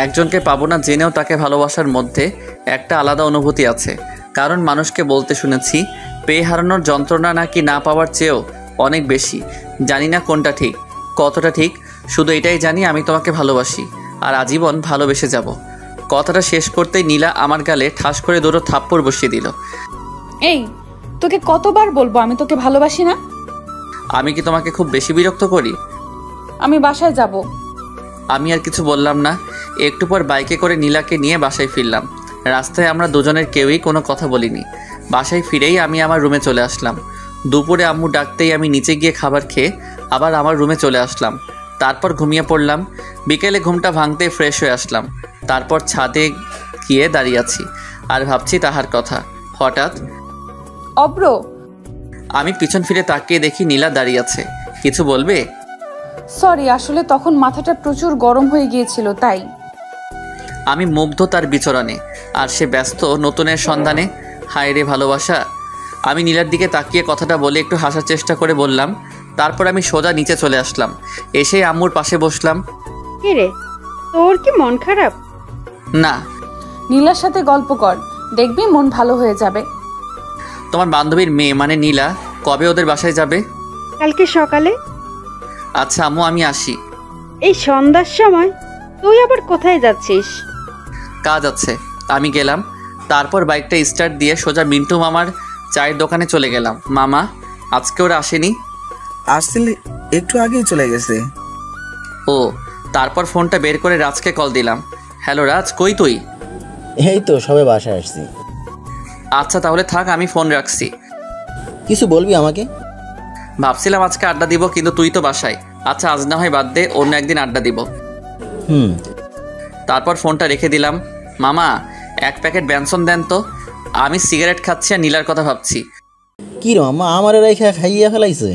একজনকে পাবো না জেনেও তাকে ভালোবাসার মধ্যে একটা আলাদা অনুভূতি আছে। কারণ মানুষকে বলতে শুনেছি পেয়ে হারানোর যন্ত্রণা নাকি না পাওয়ার চেয়েও অনেক বেশি। জানি না কোনটা ঠিক, কতটা ঠিক, শুধু এটাই জানি আমি তোমাকে ভালোবাসি আর আজীবন ভালোবেসে যাব। কথাটা শেষ করতেই নীলা আমার গালে ঠাস করে দুটো থাপ্পড় বসিয়ে দিল। এই, তোকে কতবার বলবো আমি তোকে ভালোবাসি না? আমি কি তোমাকে খুব বেশি বিরক্ত করি? আমি বাসায় যাব। আমি আর কিছু বললাম না। একটু পর বাইকে করে নীলাকে নিয়ে বাসায় ফিরলাম। রাস্তায় আমরা দুজনের কেউই কোনো কথা বলিনি। বাসায় ফিরেই আমি আমার রুমে চলে আসলাম। দুপুরে আম্মু ডাকতেই আমি নিচে গিয়ে খাবার খেয়ে আবার আমার রুমে চলে আসলাম। তারপর ঘুমিয়ে পড়লাম। বিকেলে ঘুমটা ভাঙতেই ফ্রেশ হয়ে আসলাম। তারপর ছাদে গিয়ে দাঁড়িয়ে আছি আর ভাবছি তাহার কথা। হঠাৎ অব্র, আমি পিছন ফিরে তাকিয়ে দেখি নীলা দাঁড়িয়ে আছে। কিছু বলবে? সরি, আসলে তখন মাথাটা প্রচুর গরম হয়ে গিয়েছিল তাই। আমি মুগ্ধ তার বিচরণে, আর সে ব্যস্ত নতুনের সন্ধানে। হায় রে ভালোবাসা। আমি নীলার দিকে তাকিয়ে কথাটা বলে একটু হাসার চেষ্টা করে বললাম। তারপর আমি সোজা নিচে চলে আসলাম। এসে আম্মুর পাশে বসলাম। কি রে, তোর কি মন খারাপ? না। নীলার সাথে গল্প কর, দেখবি মন ভালো হয়ে যাবে। তোমার বান্ধবীর মেয়ে মানে নীলা কবে ওদের বাসায় যাবে? কালকে সকালে। আচ্ছা আম্মু, আমি আসি। এই সন্ধ্যার সময়? তুই আবার কোথায় যাচ্ছিস? কাজ আছে, আমি গেলাম। তারপর বাইকটা স্টার্ট দিয়ে সোজা মিন্টু মামার চায়ের দোকানে চলে গেলাম। মামা, আজকে ওরা আসেনি? আসলে একটু আগেই চলে গেছে। ও, তারপর ফোনটা বের করে রাজকে কল দিলাম। হ্যালো রাজ, কই তুই? এই তো সবে বাসায় আসছি। আচ্ছা তাহলে থাক, আমি ফোন রাখছি। কিছু বলবি আমাকে? ভাবছিলাম আজকে আড্ডা দিব, কিন্তু তুই তো বাসায়। আচ্ছা আজ না হয় বাদ দে, অন্য একদিন আড্ডা দিব। তারপর ফোনটা রেখে দিলাম। মামা, 1 প্যাকেট ব্যানসন দেন তো। আমি সিগারেট খাচ্ছি আর নীলার কথা ভাবছি। কি রে মামা, আমার রেখা খাইয়া ফেলাইছে?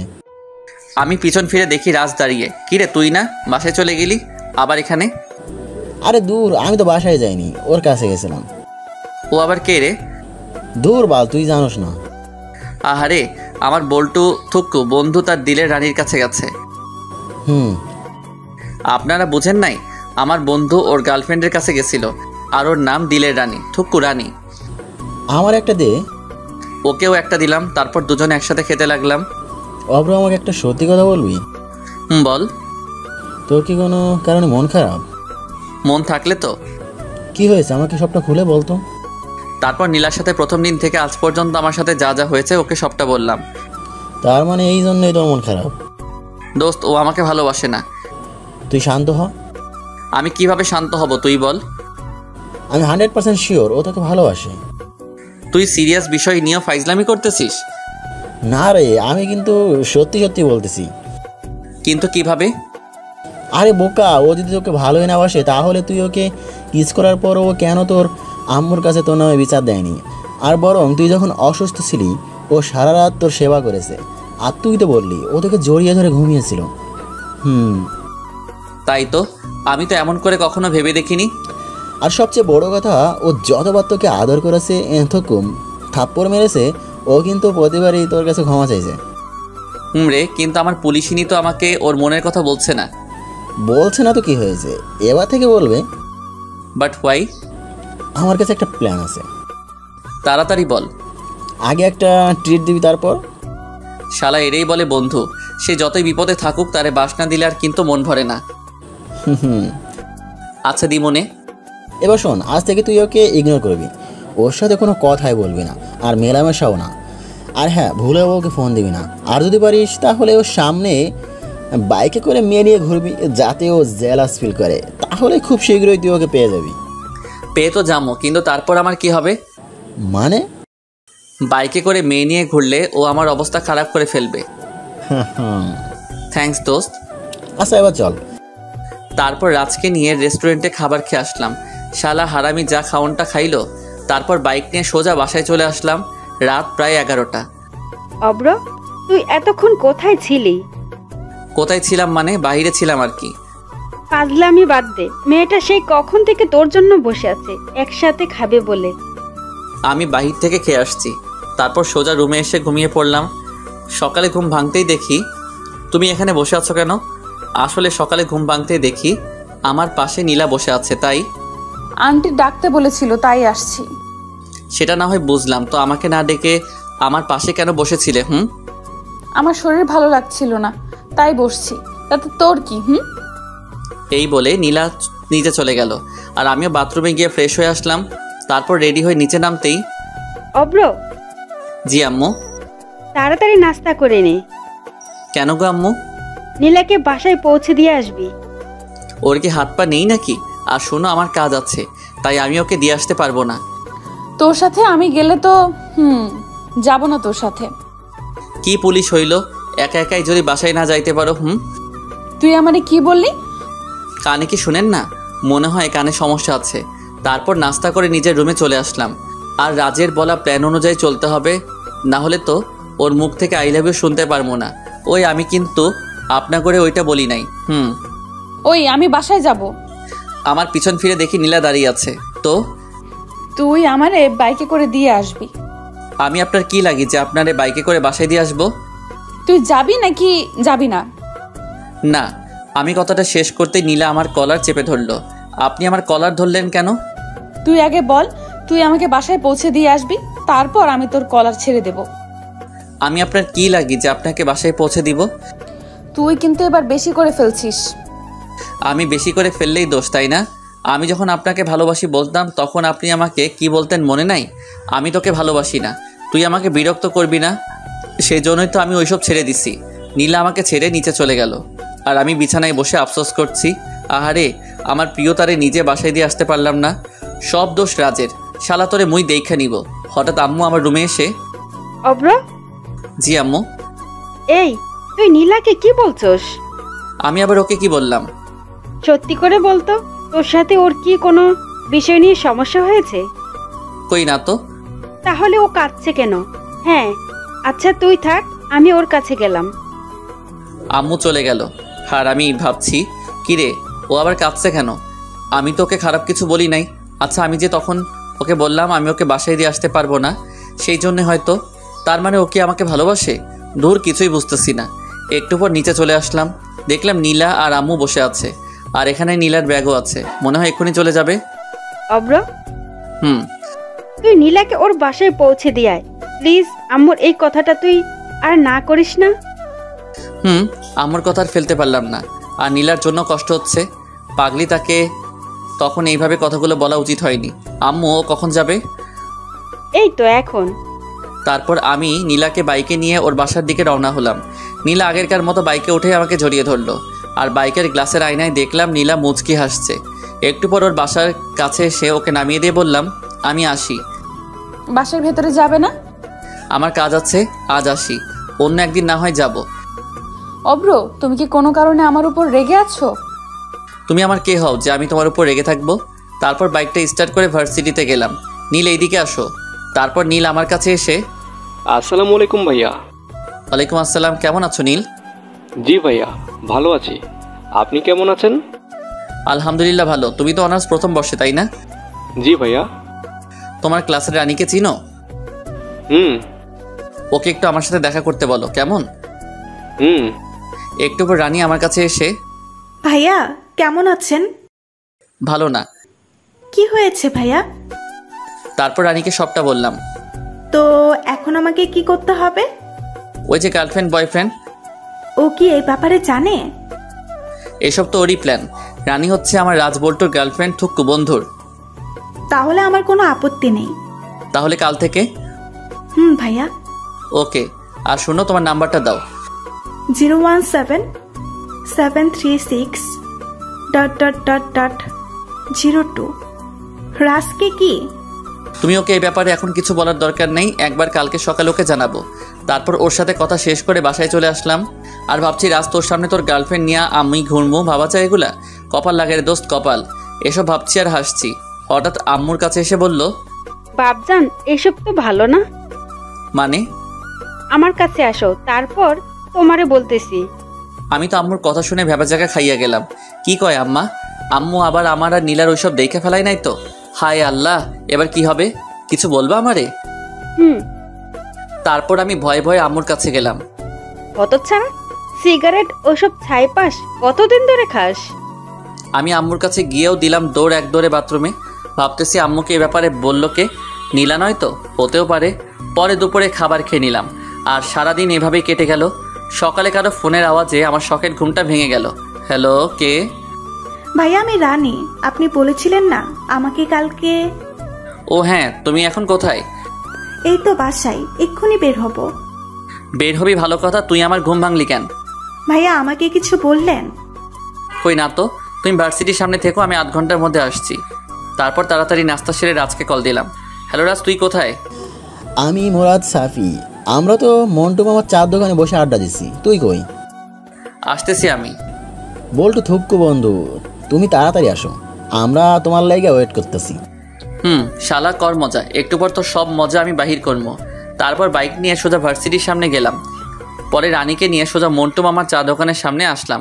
আমি পিছন ফিরে দেখি রাজ দাঁড়িয়ে। কি রে, তুই না বাসায় চলে গেলি, আবার এখানে? আরে দূর, আমি তো বাসায় যাইনি, ওর কাছে গেছিলাম। ও আবার কে রে? দূর বাল, তুই জানোস না। আহারে, আমার বল্টু থুক্কু বন্ধু তার দিলের রানীর কাছে গেছে। আপনারা বুঝেন নাই? আমার বন্ধু ওর গার্লফ্রেন্ডের কাছে গেছিল, আর ওর নাম দিলের রানী, থুক্কু রানী। আমার একটা দে। ওকেও একটা দিলাম। তারপর দুজনে একসাথে খেতে লাগলাম। অব্র, আমাকে একটা সত্যি কথা বলবি? বল। তোর কি কোনো কারণে মন খারাপ? মন থাকলে তো। কি হয়েছে আমাকে সবটা খুলে বলতো। তারপর নীলার সাথে প্রথম দিন থেকে আজ পর্যন্ত আমার সাথে যা যা হয়েছে ওকে সবটা বললাম। তার মানে এই জন্যই তোর মন খারাপ? দোস্ত, ও আমাকে ভালোবাসে না। তুই শান্ত হ। আমি কিভাবে শান্ত হব তুই বল? আমি 100% শিওর ও তোকে ভালোবাসে। তুই সিরিয়াস বিষয় নিয়ে ফাইজলামি করতেছিস? না রে, আমি কিন্তু সত্যি সত্যি বলতেছি। কিন্তু কিভাবে? আরে বোকা, ও যদি তোকে ভালোই না বাসে তাহলে তুই ওকে কিস করার পর ও কেন তোর আম্মুর কাছে তোর নামে বিচার দেয়নি? আর বরং তুই যখন অসুস্থ ছিলি ও সারা রাত তোর সেবা করেছে। আর তুই তো বললি ও তোকে জড়িয়ে ধরে ঘুমিয়েছিল। তাই তো, আমি তো এমন করে কখনো ভেবে দেখিনি। আর সবচেয়ে বড় কথা, ও যতবার তোকে আদর করেছে, এতকম থাপ্পড় মেরেছে, ও কিন্তু প্রতিবারই তোর কাছে ক্ষমা চাইছে। রে, কিন্তু আমার পুলিশিনী তো আমাকে ওর মনের কথা বলছে না। বলছে না তো কি হয়েছে, এবার থেকে বলবে। But why? আমার কাছে একটা প্ল্যান আছে। তাড়াতাড়ি বল। আগে একটা ট্রিট দিবি, তারপর। শালা এরেই বলে বন্ধু, সে যতই বিপদে থাকুক তারে বাস না দিলে আর কিন্তু মন ভরে না। আচ্ছা দি মনে। এবার শোন, আজ থেকে তুই ওকে ইগনোর করবি, ওর সাথে কোনো কথাই বলবি না, আর মেলামেশাও না। আর হ্যাঁ, ভুলেও ওকে ফোন দিবি না। আর যদি পারিস তাহলে ওর সামনে বাইকে করে মেয়ে নিয়ে ঘুরবি, যাতে ও জেলাস ফিল করে। তাহলে খুব শীঘ্রই তুই ওকে পেয়ে যাবি। পেয়ে তো যাবো, কিন্তু তারপর আমার কি হবে? মানে? বাইকে করে মেয়ে নিয়ে ঘুরলে ও আমার অবস্থা খারাপ করে ফেলবে। থ্যাঙ্কস দোস্ত। আচ্ছা, এবার চল। তারপর রাজকে নিয়ে রেস্টুরেন্টে খাবার খেয়ে আসলাম। শালা হারামি যা খাওয়ানটা খাইলো। তারপর বাইক নিয়ে সোজা বাসায় চলে আসলাম। রাত প্রায় 11টা। অব্র, তুই এতক্ষণ কোথায় ছিলি? কোথায় ছিলাম মানে? বাইরে ছিলাম আর কি। পাগলামি বাদ দে, মেয়েটা সেই কখন থেকে তোর জন্য বসে আছে একসাথে খাবে বলে। আমি বাহির থেকে খেয়ে আসছি, তারপর সোজা রুমে এসে ঘুমিয়ে পড়লাম। সকালে ঘুম ভাঙতেই দেখি তুমি এখানে বসে আছো কেন? আসলে সকালে ঘুম ভাঙতেই দেখি আমার পাশে নীলা বসে আছে। তাই আন্টি ডাকতে বলেছিল, তাই আসছি। সেটা না হয় বুঝলাম, তো আমাকে না ডেকে আমার পাশে কেন বসেছিলে? আমার শরীর ভালো লাগছিল না, তাই বসছি। তাতে তোর কি? এই বলে নীলা নিচে চলে গেল, আর আমিও বাথরুমে গিয়ে ফ্রেশ হয়ে আসলাম। তারপর রেডি হয়ে নিচে নামতেই, অব্র। জি আম্মু। তাড়াতাড়ি নাস্তা করে নে। কেন গো আম্মু? নীলাকে বাসায় পৌঁছে দিয়ে আসবি। ওর কি হাত পা নেই নাকি? আর শোনো, আমার কাজ আছে, তাই আমি ওকে দিয়ে আসতে পারবো না। তোর সাথে আমি গেলে তো যাব না তোর সাথে। কি পুলিশ হইল, একা একাই যদি বাসায় না যাইতে পারো? তুই আমারে কি বললি? কানে কি শুনেন না? মনে হয় কানে সমস্যা আছে। তারপর নাস্তা করে নিজের রুমে চলে আসলাম। আর রাজের বলা প্ল্যান অনুযায়ী চলতে হবে, না হলে তো ওর মুখ থেকে আই লাভ ইউ শুনতে পারবো না। ওই আমি কিন্তু আপনা করে ওইটা বলি নাই। ওই আমি বাসায় যাব। আমার পিছন ফিরে দেখি নীলা দাঁড়িয়ে আছে। তো তুই আমারে বাইকে করে দিয়ে আসবি। আমি আপনার কি লাগি যে আপনারে বাইকে করে বাসায় দিয়ে আসবো? তুই যাবি নাকি যাবি না? না, আমি কথাটা শেষ করতেই নীলা আমার কলার চেপে ধরলো। আপনি আমার কলার ধরলেন কেন? তুই আগে বল, তুই আমাকে বাসায় পৌঁছে দিয়ে আসবি, তারপর আমি তোর কলার ছেড়ে দেব। আমি আপনার কি লাগি যে আপনাকে বাসায় পৌঁছে দিব? তুই কিন্তু এবার বেশি করে ফেলছিস। আমি বেশি করে ফেললেই দোষ, তাই না? আমি যখন আপনাকে ভালোবাসি বলতাম তখন আপনি আমাকে কি বলতেন মনে নাই? আমি তোকে ভালোবাসি না, তুই আমাকে বিরক্ত করবি না। সেই জন্যই তো আমি ওইসব ছেড়ে দিছি। নীলা আমাকে ছেড়ে নিচে চলে গেল, আর আমি বিছানায় বসে আফসোস করছি। আহারে, আমার প্রিয় তারে নিজে বাসায় দিয়ে আসতে পারলাম না। সব দোষ রাজের। শালা তোরে মুই দেখা নিব। হঠাৎ আম্মু আমার রুমে এসে, অব্র। জি আম্মু। এই, তুই নীলাকে কি বলছস? আমি আবার ওকে কি বললাম? সত্যি করে বলতো, তোর সাথে ওর কি কোনো বিষয় নিয়ে সমস্যা হয়েছে? কই না তো। তাহলে ও কাঁদছে কেন? হ্যাঁ, আচ্ছা তুই থাক, আমি ওর কাছে গেলাম। আম্মু চলে গেল, আর আমি ভাবছি কিরে ও আবার কাঁদছে কেন? আমি তো ওকে খারাপ কিছু বলি নাই। আচ্ছা, আমি যে তখন ওকে বললাম আমি ওকে বাসায় দিয়ে আসতে পারবো না, সেই জন্যে হয়তো। তার মানে ও কি আমাকে ভালোবাসে? দূর, কিছুই বুঝতেছি না। একটু পর নিচে চলে আসলাম, দেখলাম নীলা আর আম্মু বসে আছে, আর এখানে নীলার ব্যাগও আছে। মনে হয় এক্ষুনি চলে যাবে। অব্র, তুই নীলাকে ওর বাসায় পৌঁছে দিয়ে আয় প্লিজ। আম্মুর এই কথাটা তুই আর না করিস না। আমার কথা আর ফেলতে পারলাম না, আর নীলার জন্য কষ্ট হচ্ছে। পাগলি, তাকে তখন এইভাবে কথাগুলো বলা উচিত হয়নি। আম্মু ও কখন যাবে? এই তো এখন। তারপর আমি নীলাকে বাইকে নিয়ে ওর বাসার দিকে রওনা হলাম। নীলা আগেরকার মতো বাইকে উঠে আমাকে জড়িয়ে ধরলো, আর বাইকের গ্লাসের আয়নায় দেখলাম নীলা মুচকি হাসছে। একটু পর ওর বাসার কাছে এসে ওকে নামিয়ে দিয়ে বললাম, আমি আসি। বাসার ভেতরে যাবে না? আমার কাজ আছে, আজ আসি, অন্য একদিন না হয় যাব। অব্র, তুমি কি কোনো কারণে আমার উপর রেগে আছো? তুমি আমার কে হও যে আমি তোমার উপর রেগে থাকবো? তারপর বাইকটা স্টার্ট করে ভার্সিটিতে গেলাম। নীল এইদিকে আসো। তারপর নীল আমার কাছে এসে, আসসালামু আলাইকুম ভাইয়া। ওয়ালাইকুম আসসালাম। কেমন আছো নীল? জি ভাইয়া, ভালো আছি। আপনি কেমন আছেন? আলহামদুলিল্লাহ ভালো। তুমি তো অনার্স প্রথম বর্ষে, তাই না? জি ভাইয়া। তোমার ক্লাসের রানীকে চিনো? ওকে একটু আমার সাথে দেখা করতে বলো, কেমন? একটু পর রানী আমার কাছে এসে, ভাইয়া কেমন আছেন? ভালো না। কি হয়েছে ভাইয়া? তারপর রানীকে সবটা বললাম। তো এখন আমাকে কি করতে হবে? ওই যে গার্লফ্রেন্ড বয়ফ্রেন্ড, ও কি এই ব্যাপারে জানে? এসব তো ওরই প্ল্যান। রানী হচ্ছে আমার রাজবল্টুর গার্লফ্রেন্ড, থুক্কু বন্ধুর। তাহলে আমার কোনো আপত্তি নেই। তাহলে কাল থেকে? ভাইয়া। ওকে। আর শোনো, তোমার নাম্বারটা দাও। 017-736... রাজকে কি? তুমি ওকে এই ব্যাপারে এখন কিছু বলার দরকার নেই। একবার কালকে সকালে ওকে জানাবো। তারপর ওর সাথে কথা শেষ করে বাসায় চলে আসলাম। আর ভাবছি, রাজ তোর সামনে তোর গার্লফ্রেন্ড নিয়ে আমি ঘুরবো, ভাবা চাই এগুলা? কপাল লাগে রে দোস্ত, কপাল। এসব ভাবছি আর হাসছি। হঠাৎ আম্মুর কাছে এসে বলল, বাপজান, এসব তো ভালো না। মানে? আমার কাছে আসো, তারপর তোমারে বলতেছি। আমি তো আম্মুর কথা শুনে ভেবা জায়গা খাইয়া গেলাম। কি কয় আম্মা? আম্মু আবার আমার আর নীলার ওইসব দেখে ফেলাই নাই তো? হায় আল্লাহ, এবার কি হবে? কিছু বলবা আমারে? তারপর আমি ভয়ে ভয়ে আম্মুর কাছে গেলাম। হতচ্ছাড়া, সিগারেট ওসব ছাই পাস কতদিন ধরে খাস? আমি আম্মুর কাছে গিয়েও দিলাম দৌড়, এক দৌড়ে বাথরুমে। ভাবতেছি আম্মুকে এ ব্যাপারে বললো কে? নীলা নয় তো? হতেও পারে। পরে দুপুরে খাবার খেয়ে নিলাম। আর সারাদিন এভাবেই কেটে গেল। সকালে কারো ফোনের আওয়াজে আমার শখের ঘুমটা ভেঙে গেল। হ্যালো, কে? ভাইয়া আমি রানী। আপনি বলেছিলেন না আমাকে কালকে? ও হ্যাঁ, তুমি এখন কোথায়? এই তো বাসায়, এক্ষুনি বের হব। বের হবি ভালো কথা, তুই আমার ঘুম ভাঙলি কেন? ভাইয়া আমাকে কিছু বললেন? কই না তো। তুমি ভার্সিটির সামনে থেকো, আমি আধ ঘন্টার মধ্যে আসছি। তারপর তাড়াতাড়ি নাস্তা সেরে রাজকে কল দিলাম। হ্যালো রাজ, তুই কোথায়? আমি মোরাদ সাফি। আমরা তো মন্টু মামার চার দোকানে বসে আড্ডা দিছি। তুই কই? আসতেছি আমি। বল্টু থুক্কু বন্ধু, তুমি তাড়াতাড়ি আসো, আমরা তোমার লাইগা ওয়েট করতেছি। শালা কর মজা। একটু পর তো সব মজা আমি বাহির করবো। তারপর বাইক নিয়ে সোজা ভার্সিটির সামনে গেলাম। পরে রানীকে নিয়ে সোজা মন্টু মামার চা দোকানের সামনে আসলাম।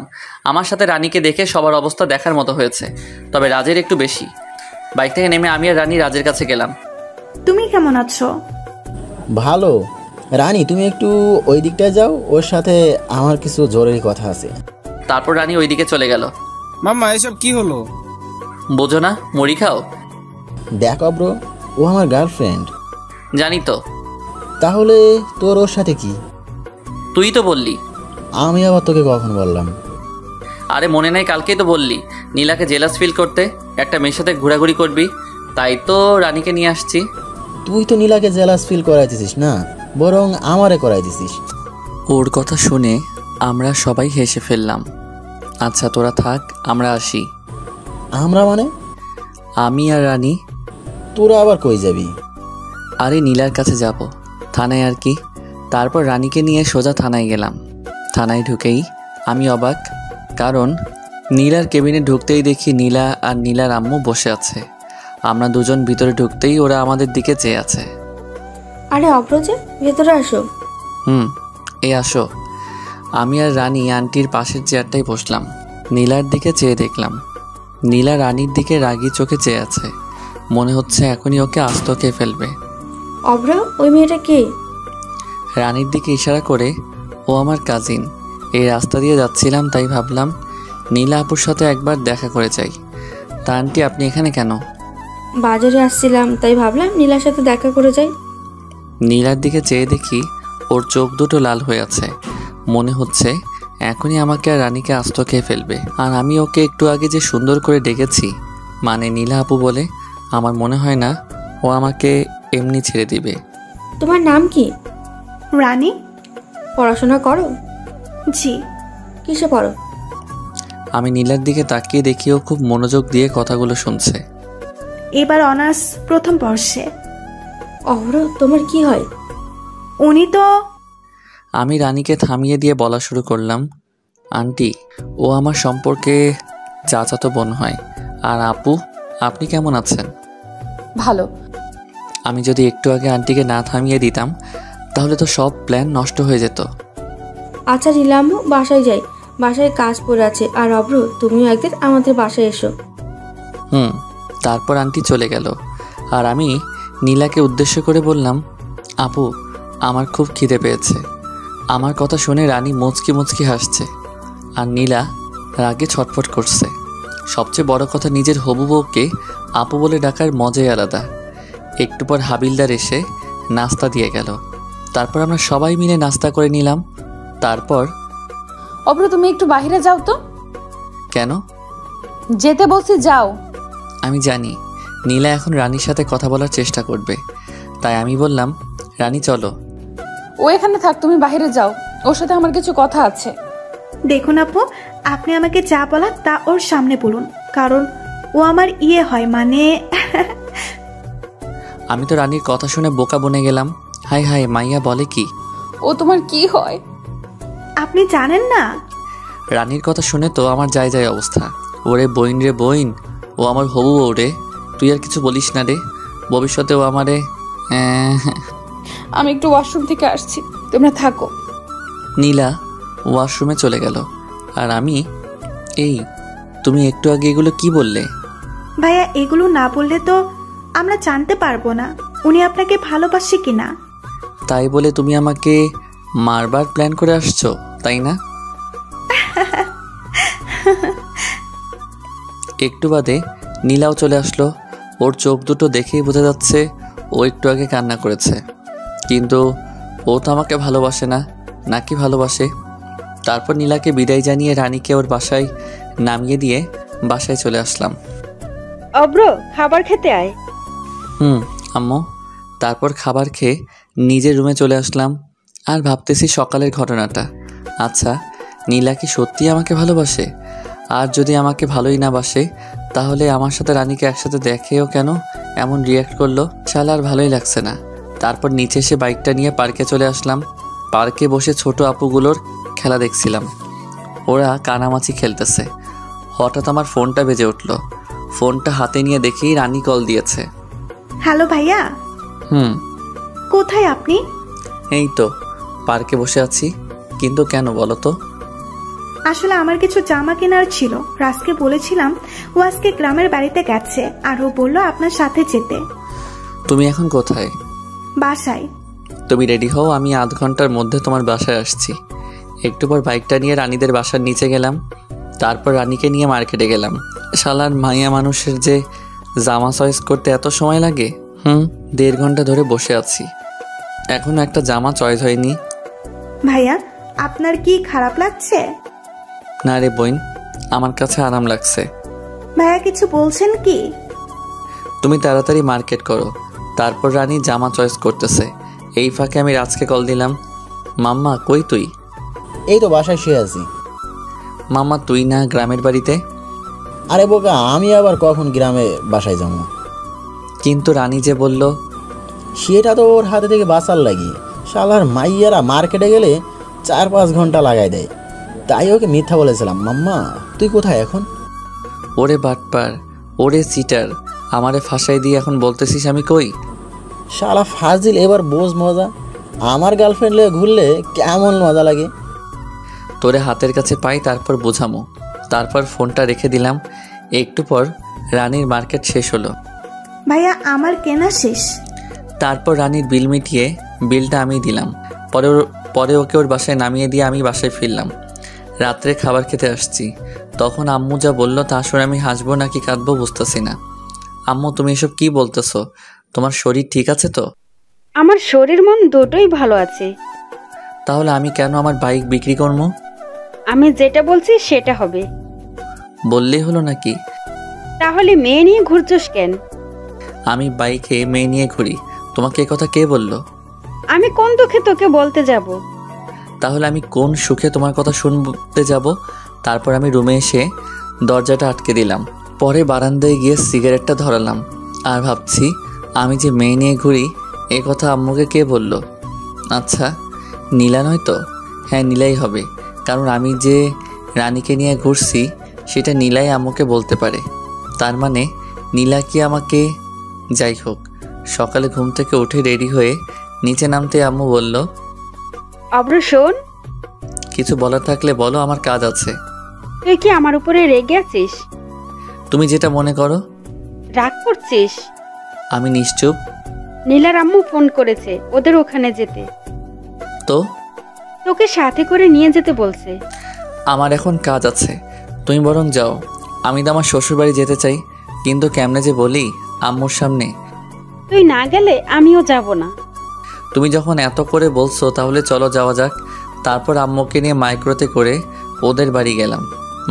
আমার সাথে রানীকে দেখে সবার অবস্থা দেখার মতো হয়েছে, তবে রাজের একটু বেশি। বাইক থেকে নেমে আমি আর রানী রাজের কাছে গেলাম। তুমি কেমন আছো? ভালো। রানী, তুমি একটু ওই দিকটায় যাও, ওর সাথে আমার কিছু জরুরি কথা আছে। তারপর রানী ওইদিকে চলে গেল। মাম্মা, এসব কি হলো? বোঝো না? মুড়ি খাও। দেখ অব্র, ও আমার গার্লফ্রেন্ড। জানি তো। তাহলে তোর ওর সাথে কি? তুই তো বললি। আমি আবার তোকে কখন বললাম? আরে মনে নাই, কালকেই তো বললি নীলাকে জেলাস ফিল করতে, একটা মেয়ের সাথে ঘোরাঘুরি করবি। তাই তো রানীকে নিয়ে আসছি। তুই তো নীলাকে জেলাস ফিল করাইতেছিস না, বরং আমারে করাইতেছিস। ওর কথা শুনে আমরা সবাই হেসে ফেললাম। আচ্ছা তোরা থাক, আমরা আসি। আমরা মানে? আমি আর রানী। তোরা আবার কই যাবি? আরে নীলার কাছে যাব, থানায় আর কি। তারপর রানীকে নিয়ে সোজা থানায় গেলাম। থানায় ঢুকেই আমি অবাক, কারণ নীলার কেবিনে ঢুকতেই দেখি নীলা আর নীলার আম্মু বসে আছে। আমরা দুজন ভিতরে ঢুকতেই ওরা আমাদের দিকে চেয়ে আছে। আরে অপ্রজে, ভেতরে আসো। এই আসো। আমি আর রানী আন্টির পাশের চেয়ারটাই বসলাম। নীলার দিকে চেয়ে দেখলাম নীলা রানীর দিকে রাগী চোখে চেয়ে আছে। মনে হচ্ছে এখনই ওকে আস্ত খেয়ে ফেলবে। অব্র, ওই মেয়েটা কে? রানীর দিকে ইশারা করে, ও আমার কাজিন। এই রাস্তা দিয়ে যাচ্ছিলাম, তাই ভাবলাম নীলা আপুর সাথে একবার দেখা করে যাই। তা আন্টি, আপনি এখানে কেন? বাজারে আসছিলাম, তাই ভাবলাম নীলার সাথে দেখা করে যাই। নীলার দিকে চেয়ে দেখি ওর চোখ দুটো লাল হয়ে আছে। মনে হচ্ছে এখনই আমাকে আর রানীকে আস্ত খেয়ে ফেলবে। আর আমি ওকে একটু আগে যে সুন্দর করে ডেকেছি, মানে নীলা আপু বলে, আমার মনে হয় না ও আমাকে এমনি ছেড়ে দিবে। তোমার নাম কি? রানী। পড়াশোনা করো? জি। কিসে পড়ো? আমি নীলার দিকে তাকিয়ে দেখি ও খুব মনোযোগ দিয়ে কথাগুলো শুনছে। এবার অনার্স প্রথম বর্ষে। অভ্র, তোমার কি হয়? উনি তো। আমি রানীকে থামিয়ে দিয়ে বলা শুরু করলাম, আন্টি, ও আমার সম্পর্কে চাচাতো বোন হয়। আর আপু, আপনি কেমন আছেন? ভালো। আমি যদি একটু আগে আন্টিকে না থামিয়ে দিতাম তাহলে তো সব প্ল্যান নষ্ট হয়ে যেত। আচ্ছা নীলাম, বাসায় যাই, বাসায় কাজ পড়ে আছে। আর অভ্র, তুমিও একদিন আমাদের বাসায় এসো। তারপর আন্টি চলে গেল আর আমি নীলাকে উদ্দেশ্য করে বললাম, আপু, আমার খুব খিদে পেয়েছে। আমার কথা শুনে রানী মুচকি মুচকি হাসছে আর নীলা রাগে ছটফট করছে। সবচেয়ে বড় কথা, নিজের হবু বউকে আপু বলে ডাকার মজাই আলাদা। একটু পর হাবিলদার এসে নাস্তা দিয়ে গেল। তারপর আমরা সবাই মিলে নাস্তা করে নিলাম। তারপর, অভ্র, তুমি একটু বাইরে যাও তো। কেন? যেতে বলছি, যাও। আমি জানি নীলা এখন রানীর সাথে কথা বলার চেষ্টা করবে, তাই আমি বললাম, রানী চলো। ও এখানে থাক, তুমি বাইরে যাও, ওর সাথে আমার কিছু কথা আছে। দেখুন আপু, আপনি আমাকে যা বলার তা ওর সামনে বলুন, কারণ ও আমার ইয়ে হয়, মানে। আমি তো রানীর কথা শুনে বোকা বনে গেলাম। হাই হাই, মাইয়া বলে কি? ও তোমার কি হয়? আপনি জানেন না? রানীর কথা শুনে তো আমার যায় যায় অবস্থা। ওরে বইন রে বইন, ও আমার হবু বউ রে। তুই আর কিছু বলিস না রে, ভবিষ্যতে ও আমারে। আমি একটু ওয়াশরুম থেকে আসছি, তোমরা থাকো। নীলা ওয়াশরুমে চলে গেল আর আমি, এই তুমি একটু আগে এগুলো কি বললে? ভাইয়া, এগুলো না বললে তো আমরা জানতে পারবো না উনি আপনাকে ভালোবাসে কিনা। তাই বলে তুমি আমাকে মারবার প্ল্যান করে আসছো, তাই না? একটু বাদে নীলাও চলে আসলো। ওর চোখ দুটো দেখেই বোঝা যাচ্ছে ও একটু আগে কান্না করেছে, কিন্তু ও তো আমাকে ভালোবাসে না, নাকি ভালোবাসে? তারপর নীলাকে বিদায় জানিয়ে রানীকে ওর বাসায় নামিয়ে দিয়ে বাসায় চলে আসলাম। অব্র, খাবার খেতে আয়। আম্মু। তারপর খাবার খেয়ে নিজের রুমে চলে আসলাম আর ভাবতেছি সকালের ঘটনাটা। আচ্ছা, নীলা কি সত্যি আমাকে ভালোবাসে? আর যদি আমাকে ভালোই না বাসে তাহলে আমার সাথে রানীকে একসাথে দেখেও কেন এমন রিয়্যাক্ট করলো? শালা আর ভালোই লাগছে না। তারপর নিচে এসে বাইকটা নিয়ে পার্কে চলে আসলাম। পার্কে বসে ছোট আপুগুলোর খেলা দেখছিলাম। ওরা কানামাছি খেলতেছে। হঠাৎ আমার ফোনটা বেজে উঠলো। ফোনটা হাতে নিয়ে দেখি রানী কল দিয়েছে। হ্যালো ভাইয়া। কোথায় আপনি? এই তো পার্কে বসে আছি। কিন্তু কেন বলো তো? আসলে আমার কিছু জামা কেনার ছিল। রাজকে বলেছিলাম, ও আজকে গ্রামের বাড়িতে গেছে আর ও বললো আপনার সাথে যেতে। তুমি এখন কোথায়? বাসায়। তুমি রেডি হও, আমি আধ ঘন্টার মধ্যে তোমার বাসায় আসছি। একটু পর বাইকটা নিয়ে রানীদের বাসার নিচে গেলাম। তারপর রানীকে নিয়ে মার্কেটে গেলাম। শালার মাইয়া মানুষের যে জামা চয়েস করতে এত সময় লাগে। 1.5 ঘন্টা ধরে বসে আছি, এখনো একটা জামা চয়েস হয়নি। ভাইয়া, আপনার কি খারাপ লাগছে? না রে বোন, আমার কাছে আরাম লাগছে। ভাইয়া কিছু বলছেন কি? তুমি তাড়াতাড়ি মার্কেট করো। তারপর রানী জামা চয়েস করতেছে। এই ফাঁকে আমি রাজকে কল দিলাম। মাম্মা, কই তুই? এই তো বাসায় শুয়ে আছি। মাম্মা, তুই না গ্রামের বাড়িতে? আরে বোকা, আমি আবার কখন গ্রামে বাসায় যাবো? কিন্তু রানী যে বলল। সেটা তো ওর হাতে থেকে বাঁচার লাগি। শালার মাইয়ারা মার্কেটে গেলে 4-5 ঘন্টা লাগাই দেয়, তাই ওকে মিথ্যা বলেছিলাম। মাম্মা, তুই কোথায় এখন? ওরে বাটপার, ওরে চিটার, আমারে ফাঁসাই দিয়ে এখন বলতেছিস আমি কই? শালা ফাজিল, এবার বোঝ মজা। আমার গার্লফ্রেন্ড নিয়ে ঘুরলে কেমন মজা লাগে। তোরে হাতের কাছে পাই, তারপর বোঝামো। তারপর ফোনটা রেখে দিলাম। একটু পর রানীর মার্কেট শেষ হলো। ভাইয়া, আমার কেনা শেষ। তারপর রানীর বিল মিটিয়ে বিলটা আমি দিলাম। পরে ওকে ওর বাসায় নামিয়ে দিয়ে আমি বাসায় ফিরলাম। রাত্রে খাবার খেতে আসছি, তখন আম্মু যা বললো তা শুনে আমি হাসবো নাকি কাঁদবো বুঝতেছি না। আম্মু, তুমি এসব কি বলতেছো? তোমার শরীর ঠিক আছে তো? আমার শরীর মন দুটোই ভালো আছে। তাহলে আমি কেন আমার বাইক বিক্রি করবো? আমি যেটা বলছি সেটা হবে। বললেই হলো নাকি? তাহলে মেয়ে নিয়ে ঘুরছস কেন? আমি বাইকে মেয়ে নিয়ে ঘুরি, তোমাকে কথা কে বললো? আমি কোন দুঃখে তোকে বলতে যাব? তাহলে আমি কোন সুখে তোমার কথা শুনতে যাব? তারপর আমি রুমে এসে দরজাটা আটকে দিলাম। পরে বারান্দায় গিয়ে সিগারেটটা ধরালাম আর ভাবছি আমি যে মেয়ে নিয়ে ঘুরি এ কথা আম্মুকে কে বলল? আচ্ছা, নীলা নয় তো? হ্যাঁ, নীলাই হবে, কারণ আমি যে রানীকে নিয়ে ঘুরছি সেটা নীলাই আম্মুকে বলতে পারে। তার মানে নীলা কি আমাকে... যাই হোক, সকালে ঘুম থেকে উঠে রেডি হয়ে নিচে নামতে আম্মু বলল, অব্র শোন, কিছু বলার থাকলে বলো, আমার কাজ আছে। তুই কি আমার উপরে রেগে আছিস? তুমি যেটা মনে করো। রাগ করছিস? আমি নিশ্চুপ। নীলার আম্মু ফোন করেছে ওদের ওখানে যেতে। তো তোকে সাথে করে নিয়ে যেতে বলছে। আমার এখন কাজ আছে, তুমি বরং যাও। আমি তো আমার শ্বশুরবাড়ি যেতে চাই, কিন্তু কেমনে যে বলি আম্মুর সামনে। তুই না গেলে আমিও যাব না। তুমি যখন এত করে বলছো তাহলে চলো যাওয়া যাক। তারপর আম্মুকে নিয়ে মাইক্রোতে করে ওদের বাড়ি গেলাম,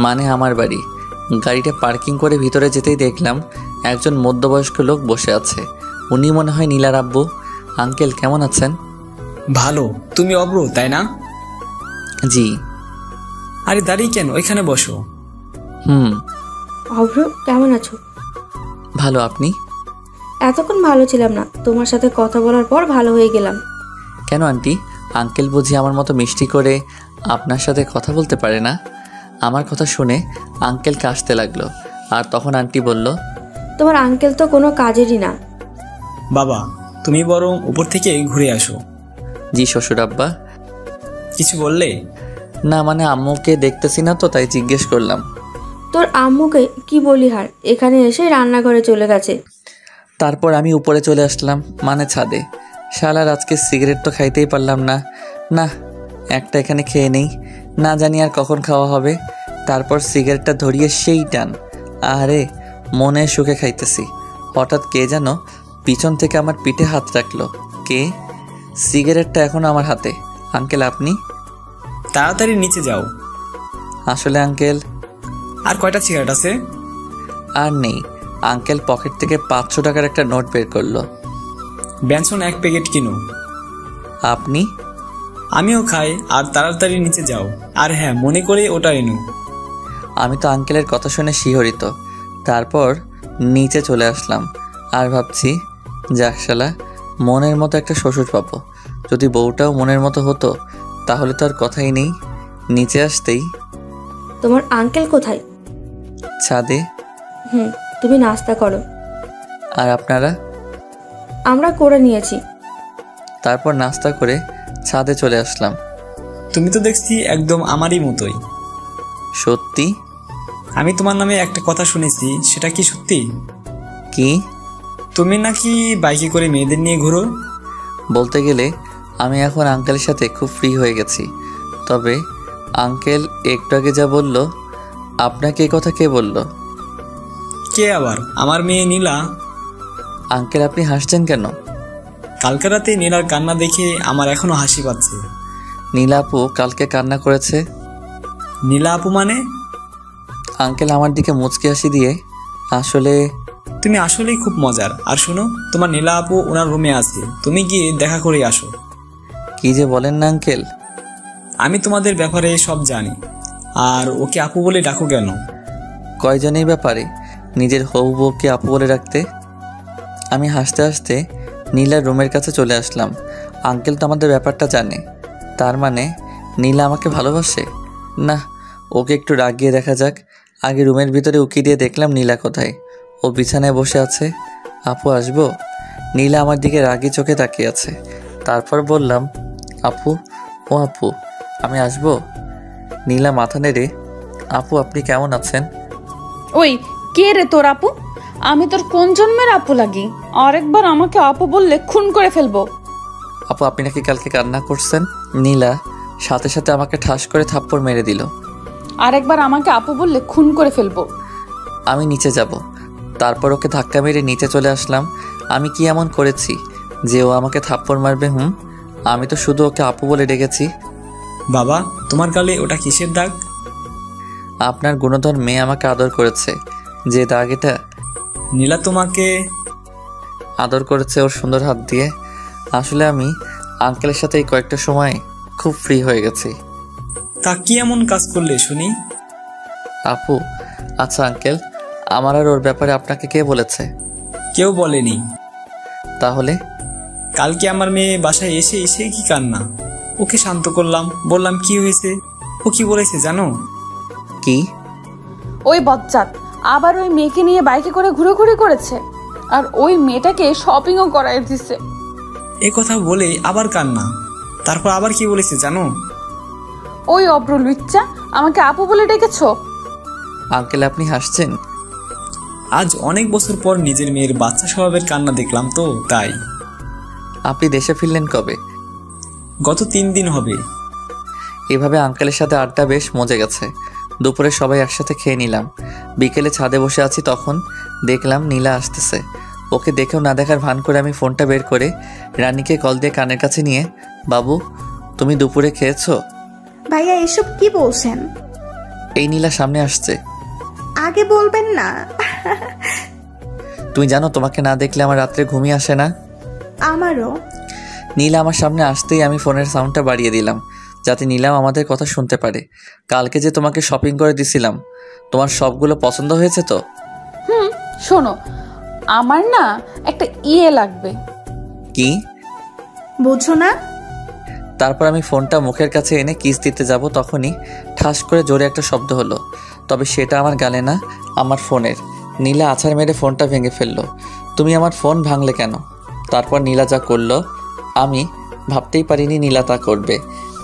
মানে আমার বাড়ি। গাড়িটা পার্কিং করে ভিতরে যেতেই দেখলাম একজন মধ্যবয়স্ক লোক বসে আছে। উনি মনে হয় নীলার আব্বু। আঙ্কেল কেমন আছেন? ভালো। তুমি অব্র, তাই না? জি। আরে দাঁড়িয়ে কেন, এখানে বসো। অভ্র, কেমন আছো? ভালো, আপনি? এতক্ষণ ভালো ছিলাম না, তোমার সাথে কথা বলার পর ভালো হয়ে গেলাম। কেন আন্টি? আঙ্কেল বুঝি আমার মতো মিষ্টি করে আপনার সাথে কথা বলতে পারে না? আমার কথা শুনে আঙ্কেল কাশতে লাগলো, আর তখন আন্টি বলল, তোমার আঙ্কেল তো কোনো কাজেরই না। বাবা, তুমি বরং উপর থেকে ঘুরে আসো। জি শ্বশুর আব্বা। কিছু বললে? না, মানে আম্মুকে দেখতেছি না তো, তাই জিজ্ঞেস করলাম। তোর আম্মুকে কি বলি হার, এখানে এসে রান্নাঘরে চলে গেছে। তারপর আমি উপরে চলে আসলাম, মানে ছাদে। শালার আজকে সিগারেট তো খাইতেই পারলাম না। না, একটা এখানে খেয়ে নেই, না জানি আর কখন খাওয়া হবে। তারপর সিগারেটটা ধরিয়ে সেই টান, আরে মনে সুখে খাইতেছি। হঠাৎ কে যেন পিছন থেকে আমার পিঠে হাত রাখলো। কে? সিগারেটটা এখনো আমার হাতে। আঙ্কেল আপনি? তাড়াতাড়ি নিচে যাও। আসলে আঙ্কেল। আর কয়টা সিগারেট আছে? আর নেই। আঙ্কেল পকেট থেকে 500 টাকার একটা নোট বের করলো। বেনসন 1 প্যাকেট কিনো। আপনি? আমিও খাই। আর তাড়াতাড়ি নিচে যাও। আর হ্যাঁ, মনে করে ওটা এনো। আমি তো আঙ্কেলের কথা শুনে শিহরিত। তারপর নিচে চলে আসলাম আর ভাবছি, যাক শালা, মনের মতো একটা শ্বশুর পাবো। যদি বউটাও মনের মতো হতো তাহলে তো আর কথাই নেই। নিচে আসতেই, তোমার আঙ্কেল কোথায়? ছাদে। তুমি নাস্তা করো। আর আপনারা? আমরা করে নিয়েছি। তারপর নাস্তা করে ছাদে চলে আসলাম। তুমি তো দেখছি একদম আমারই মতোই। সত্যি? আমি তোমার নামে একটা কথা শুনেছি, সেটা কি সত্যি? কি? তুমি নাকি বাইকে করে মেয়েদের নিয়ে ঘুরো? বলতে গেলে আমি এখন আঙ্কেলের সাথে খুব ফ্রি হয়ে গেছি। তবে আঙ্কেল একটু আগে যা বলল, আপনাকে এই কথা কে বলল? কে আবার? আমার মেয়ে নীলা। আঙ্কেল আপনি হাসছেন কেন? কালকে রাতে নীলার কান্না দেখে আমার এখনো হাসি পাচ্ছে। নীলা আপু কালকে কান্না করেছে? নীলা আপু মানে? আঙ্কেল আমার দিকে মুচকি হাসি দিয়ে, আসলে তুমি আসলেই খুব মজার। আর শোনো, তোমার নীলা আপু ওনার রুমে আছে, তুমি গিয়ে দেখা করে আসো। কি যে বলেন না আঙ্কেল। আমি তোমাদের ব্যাপারে সব জানি। আর ওকে আপু বলে ডাকো কেন? কয়জনের ব্যাপারে নিজের হবু বউকে আপু বলে রাখতে? আমি হাসতে হাসতে নীলার রুমের কাছে চলে আসলাম। আঙ্কেল তো আমাদের ব্যাপারটা জানে, তার মানে নীলা আমাকে ভালোবাসে না। ওকে একটু রাগিয়ে দেখা যাক। আগে রুমের ভিতরে উকি দিয়ে দেখলাম নীলা কোথায়। ও বিছানায় বসে আছে। আপু আসবো? নীলা আমার দিকে রাগি চোখে তাকিয়ে আছে। তারপর বললাম, আপু, ও আপু, আমি আসবো? নীলা মাথা নেড়ে, আপু আপনি কেমন আছেন? ওই কে রে তোর আপু? আমি তোর কোন জন্মের আপু লাগি? আরেকবার আমাকে আপু বললে খুন করে ফেলবো। আপু আপনি নাকি কালকে কান্না করছেন? নীলা সাথে সাথে আমাকে ঠাস করে থাপ্পড় মেরে দিল। আরেকবার আমাকে আপু বললে খুন করে ফেলবো। আমি নিচে যাব। তারপর ওকে ধাক্কা মেরে নিচে চলে আসলাম। আমি কি এমন করেছি যে ও আমাকে থাপ্পড় মারবে? আমি তো শুধু ওকে আপু বলে ডেকেছি। বাবা, তোমার গালে ওটা কিসের দাগ? আপনার গুণধর মেয়ে আমাকে আদর করেছে, যে দাগ এটা। নীলা তোমাকে আদর করেছে ওর সুন্দর হাত দিয়ে। আসলে আমি আঙ্কেলের সাথে এই কয়েকটা সময় খুব ফ্রি হয়ে গেছি। তা কি এমন কাজ করলে শুনি? আপু, আচ্ছা আঙ্কেল, আমার আর ওর ব্যাপারে আপনাকে কে বলেছে? কেউ বলেনি। তাহলে? কালকে আমার মেয়ে বাসায় এসে এসে কি কান্না, ওকে শান্ত করলাম, বললাম কি হয়েছে। ও কি বলেছে জানো? কি? ওই বজ্জাত আবার ওই মেয়েকে নিয়ে বাইকে করে ঘুরে করেছে, আর ওই মেয়েটাকে শপিংও করাই দিছে। এই কথা বলে আবার কান্না। তারপর আবার কি বলেছে জানো? ওই অব্র লুচ্চা আমাকে আপু বলে ডেকেছো। আঙ্কেল আপনি হাসছেন? আজ অনেক বছর পর নিজের মেয়ের বাচ্চা স্বভাবের কান্না দেখলাম তো তাই। আপনি দেশে ফিরলেন কবে? গত 3 দিন হবে। এভাবে আঙ্কেলের সাথে আড্ডা বেশ মজে গেছে। দুপুরে সবাই একসাথে খেয়ে নিলাম। বিকেলে ছাদে বসে আছি, তখন দেখলাম নীলা আসতেছে। ওকে দেখেও না দেখার ভান করে আমি ফোনটা বের করে রানীকে কল দিয়ে কানের কাছে নিয়ে, বাবু তুমি দুপুরে খেয়েছো? ভাইয়া এসব কি বলছেন? এই নীলা সামনে আসছে। আগে বলবেন না। তুমি জানো তোমাকে না দেখলে আমার রাত্রে ঘুমিয়ে আসে না। আমারও। নীলা আমার সামনে আসতেই আমি ফোনের সাউন্ডটা বাড়িয়ে দিলাম, যাতে নীলাম আমাদের কথা শুনতে পারে। কালকে যে তোমাকে শপিং করে দিছিলাম, তোমার সবগুলো পছন্দ হয়েছে তো? শোনো, আমার না একটা লাগবে। কি? বুঝো না? তারপর আমি ফোনটা মুখের কাছে এনে কিস দিতে যাব, তখনই ঠাস করে জোরে একটা শব্দ হলো। তবে সেটা আমার গালে না, আমার ফোনের। নীলা আছাড় মেরে ফোনটা ভেঙে ফেললো। তুমি আমার ফোন ভাঙলে কেন? তারপর নীলা যা করলো আমি ভাবতেই পারিনি নীলা তা করবে।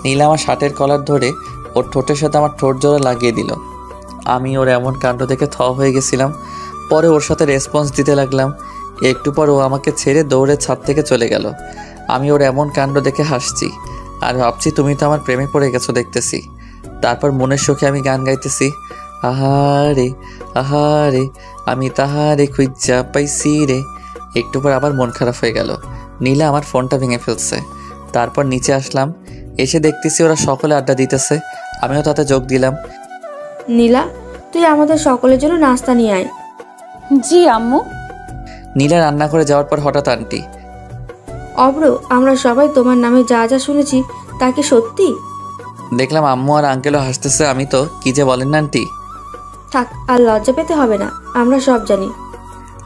নীলা আমার শার্টের কলার ধরে ওর ঠোঁটের সাথে আমার ঠোঁট জোড়া লাগিয়ে দিল। আমি ওর এমন কাণ্ড দেখে থ হয়ে গেছিলাম। পরে ওর সাথে রেসপন্স দিতে লাগলাম। একটু পর ও আমাকে ছেড়ে দৌড়ে ছাদ থেকে চলে গেল। আমি ওর এমন কাণ্ড দেখে হাসছি আর ভাবছি তুমি তো আমার প্রেমে পড়ে গেছো দেখতেছি। তারপর মনের সুখে আমি গান গাইতেছি, আহারে আহারে আমি তাহারে খুঁজা পাইছি রে। একটু পর আবার মন খারাপ হয়ে গেল। নীলা আমার ফোনটা ভেঙে ফেলছে। তারপর নিচে আসলাম, এসে দেখতেছি ওরা সকলে আড্ডা দিতেছে। আমিও তাতে যোগ দিলাম। নীলা, তুই আমাদের সকলের জন্য নাস্তা নিয়ে আয়। জি আম্মু। নীলা রান্না করে যাওয়ার পর হঠাৎ আন্টি, অব্র, আমরা সবাই তোমার নামে যা যা শুনেছি তা কি সত্যি? দেখলাম আম্মু আর আঙ্কেলও হাসতেছে। আমি তো কি যে বলেন না আন্টি। থাক, আর লজ্জা পেতে হবে না, আমরা সব জানি।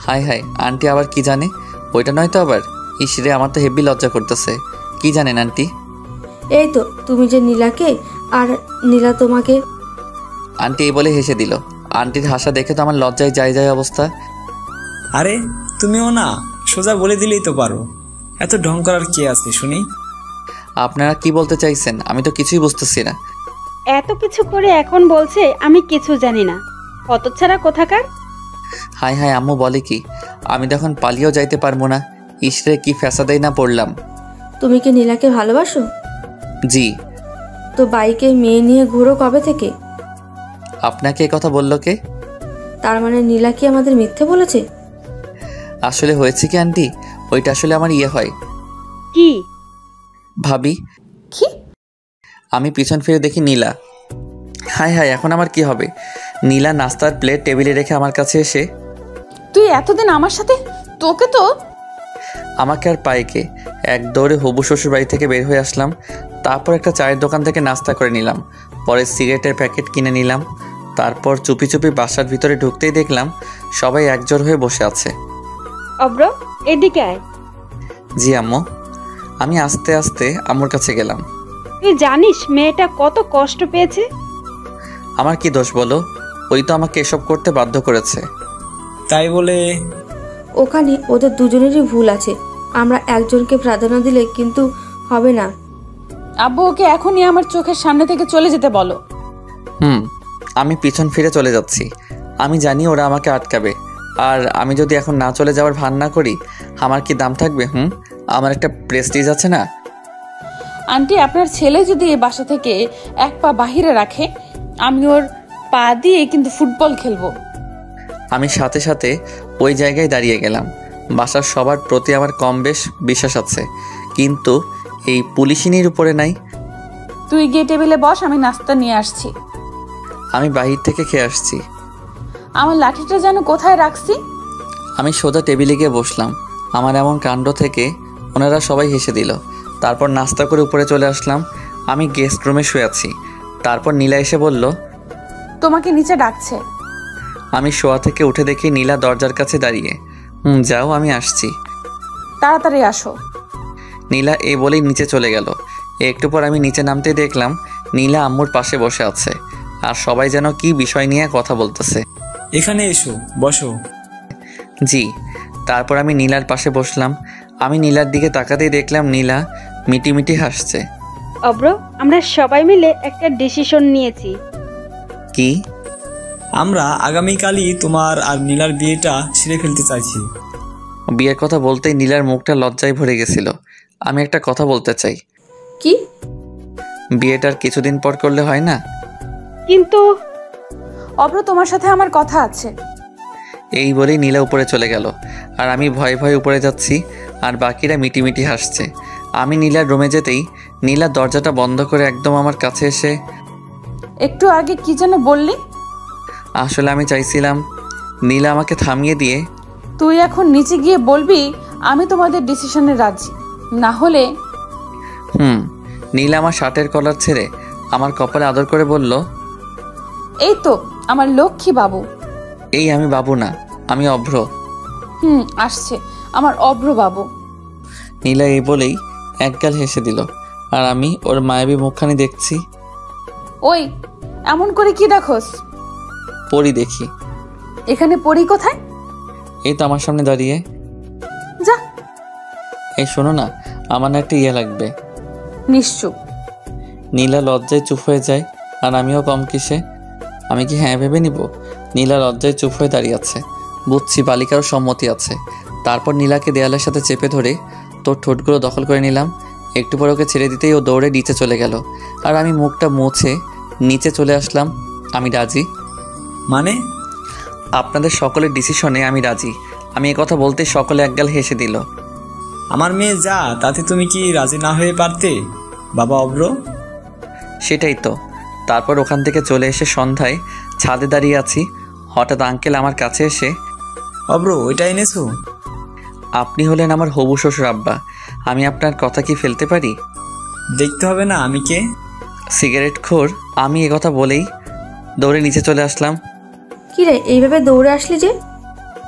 হাই হাই, আন্টি আবার কি জানে? ওইটা নয় তো আবার? ইসরে আমার তো হেভি লজ্জা করতেছে। কি জানেন আন্টি? এই তো তুমি যে নীলাকে আর নীলা তোমাকে। আন্টি এই বলে হেসে দিল। আন্টির হাসা দেখে তো আমার লজ্জায় যায় অবস্থা। আরে তুমিও না, সোজা বলে দিলেই তো পারো, এত ঢং করার কে আছে শুনি? আপনারা কি বলতে চাইছেন আমি তো কিছুই বুঝতেছি না। এত কিছু করে এখন বলছে আমি কিছু জানি না, কত ছাড়া কোথাকার। হাই হাই, আম্মু বলে কি? আমি তো এখন পালিয়েও যাইতে পারবো না। ইসরে কি ফ্যাসাদাই না পড়লাম। তুমি কি নীলাকে ভালোবাসো? জি। তো বাইকে মেয়ে নিয়ে ঘুরো কবে থেকে? আপনাকে এই কথা বললো কে? তার মানে নীলা কি আমাদের মিথ্যে বলেছে? আসলে হয়েছে কি আন্টি, ওইটা আসলে আমার হয়। কি ভাবি? কি? আমি পিছন ফিরে দেখি নীলা। হাই হাই, এখন আমার কি হবে? নীলা নাস্তার প্লেট টেবিলে রেখে আমার কাছে এসে, তুই এতদিন আমার সাথে, তোকে তো। আমাকে আর পাইকে এক দৌড়ে হবু শ্বশুর বাড়ি থেকে বের হয়ে আসলাম। তারপর একটা চায়ের দোকান থেকে নাস্তা করে নিলাম। পরে সিগারেটের প্যাকেট কিনে নিলাম। তারপর চুপি চুপি বাসার ভিতরে ঢুকতেই দেখলাম সবাই একজোট হয়ে বসে আছে। অব্র, এদিকে আয়। জি আম্মু। আমি আস্তে আস্তে আম্মুর কাছে গেলাম। তুই জানিস মেয়েটা কত কষ্ট পেয়েছে? আমার কি দোষ বলো? ওই তো আমাকে এসব করতে বাধ্য করেছে। তাই বলে? ওখানে ওদের দুজনেরই ভুল আছে। আমরা একজনকে প্রাধান্য দিলে কিন্তু হবে না। আব্বু ওকে এখনই আমার চোখের সামনে থেকে চলে যেতে বলো। আমি পিছন ফিরে চলে যাচ্ছি। আমি জানি ওরা আমাকে আটকাবে, আর আমি যদি এখন না চলে যাওয়ার ভান না করি আমার কি দাম থাকবে? আমার একটা প্রেস্টিজ আছে না? আন্টি, আপনার ছেলে যদি এই বাসা থেকে এক পা বাহিরে রাখে, আমি ওর পা দিয়ে কিন্তু ফুটবল খেলবো। আমি সাথে সাথে ওই জায়গায় দাঁড়িয়ে গেলাম। বাসার সবার প্রতি আমার কম বেশ বিশ্বাস আছে, কিন্তু এই পুলিশিনীর উপরে নাই। তুই গিয়ে টেবিলে বস, আমি নাস্তা নিয়ে আসছি। আমি বাহির থেকে খেয়ে আসছি। আমার লাঠিটা যেন কোথায় রাখছি। আমি সোজা টেবিলে গিয়ে বসলাম। আমার এমন কাণ্ড থেকে ওনারা সবাই হেসে দিল। তারপর নাস্তা করে উপরে চলে আসলাম। আমি গেস্ট রুমে শুয়ে আছি। তারপর নীলা এসে বলল, তোমাকে নিচে ডাকছে। আমি শোয়া থেকে উঠে দেখি নীলা দরজার কাছে দাঁড়িয়ে। যাও, আমি আসছি। তাড়াতাড়ি আসো। নীলা এই বলেই নিচে চলে গেল। একটু পর আমি নিচে নামতে দেখলাম নীলা আম্মুর পাশে বসে আছে, আর সবাই যেন কি বিষয় নিয়ে কথা বলতেছে। এখানে এসো, বসো। জি। তারপর আমি নীলার পাশে বসলাম। আমি নীলার দিকে তাকাতেই দেখলাম নীলা মিটিমিটি হাসছে। অব্র, আমরা সবাই মিলে একটা ডিসিশন নিয়েছি। কি? আমরা আগামীকালই তোমার আর নীলার বিয়েটা সেরে ফেলতে চাইছি। বিয়ের কথা বলতেই নীলার মুখটা লজ্জায় ভরে গেছিল। আমি একটা কথা বলতে চাই। কি? বিয়েটার কিছুদিন পর করলে হয় না? কিন্তু অব্র, তোমার সাথে আমার কথা আছে। এই বলেই নীলা উপরে চলে গেল, আর আমি ভয়ে ভয়ে উপরে যাচ্ছি, আর বাকিরা মিটিমিটি হাসছে। আমি নীলার রুমে যেতেই নীলা দরজাটা বন্ধ করে একদম আমার কাছে এসে, একটু আগে কি যেন বললি? আসলে আমি চাইছিলাম নীলা আমাকে থামিয়ে দিয়ে, তুই এখন নিচে গিয়ে বলবি আমি তোমাদের ডিসিশনে রাজি, না হলে। নীলা আমার শার্টের কলার ছেড়ে আমার কপালে আদর করে বলল, এই তো আমার লক্ষ্মী বাবু। এই আমি বাবু না, আমি অভ্র। আসছে আমার অভ্র বাবু। নীলা এই বলেই একগাল হেসে দিল, আর আমি ওর মায়াবী মুখখানি দেখছি। ওই, এমন করে কি দেখোস? পরি দেখি। এখানে পরি কোথায়? এই তো আমার সামনে দাঁড়িয়ে। যা। এই শোনো না, আমার না একটা ইয়ে লাগবে। নিশ্চুপ। নীলা লজ্জায় চুপ হয়ে যায়, আর আমিও কম কিসে। আমি কি হ্যাঁ ভেবে নিব? নীলা লজ্জায় চুপ হয়ে দাঁড়িয়ে আছে। বুঝছি বালিকারও সম্মতি আছে। তারপর নীলাকে দেয়ালের সাথে চেপে ধরে তোর ঠোঁটগুলো দখল করে নিলাম। একটু পর ওকে ছেড়ে দিতেই ও দৌড়ে নিচে চলে গেল, আর আমি মুখটা মুছে নিচে চলে আসলাম। আমি রাজি। মানে? আপনাদের সকলের ডিসিশনে আমি রাজি। আমি কথা বলতে সকলে একগাল হেসে দিল। আমার মেয়ে যা, তাতে তুমি কি রাজি না হয়ে পারতে বাবা অব্র? সেটাই তো। তারপর ওখান থেকে চলে এসে সন্ধ্যায় ছাদে দাঁড়িয়ে আছি। হঠাৎ আঙ্কেল আমার কাছে এসে, অব্র ওইটা এনেছো? আপনি হলেন আমার হবু শ্বশুর আব্বা, আমি আপনার কথা কি ফেলতে পারি? দেখতে হবে না আমি কে। সিগারেট খোর। আমি কথা বলেই দৌড়ে নিচে চলে আসলাম। কি রে, এইভাবে দৌড়ে আসলি যে?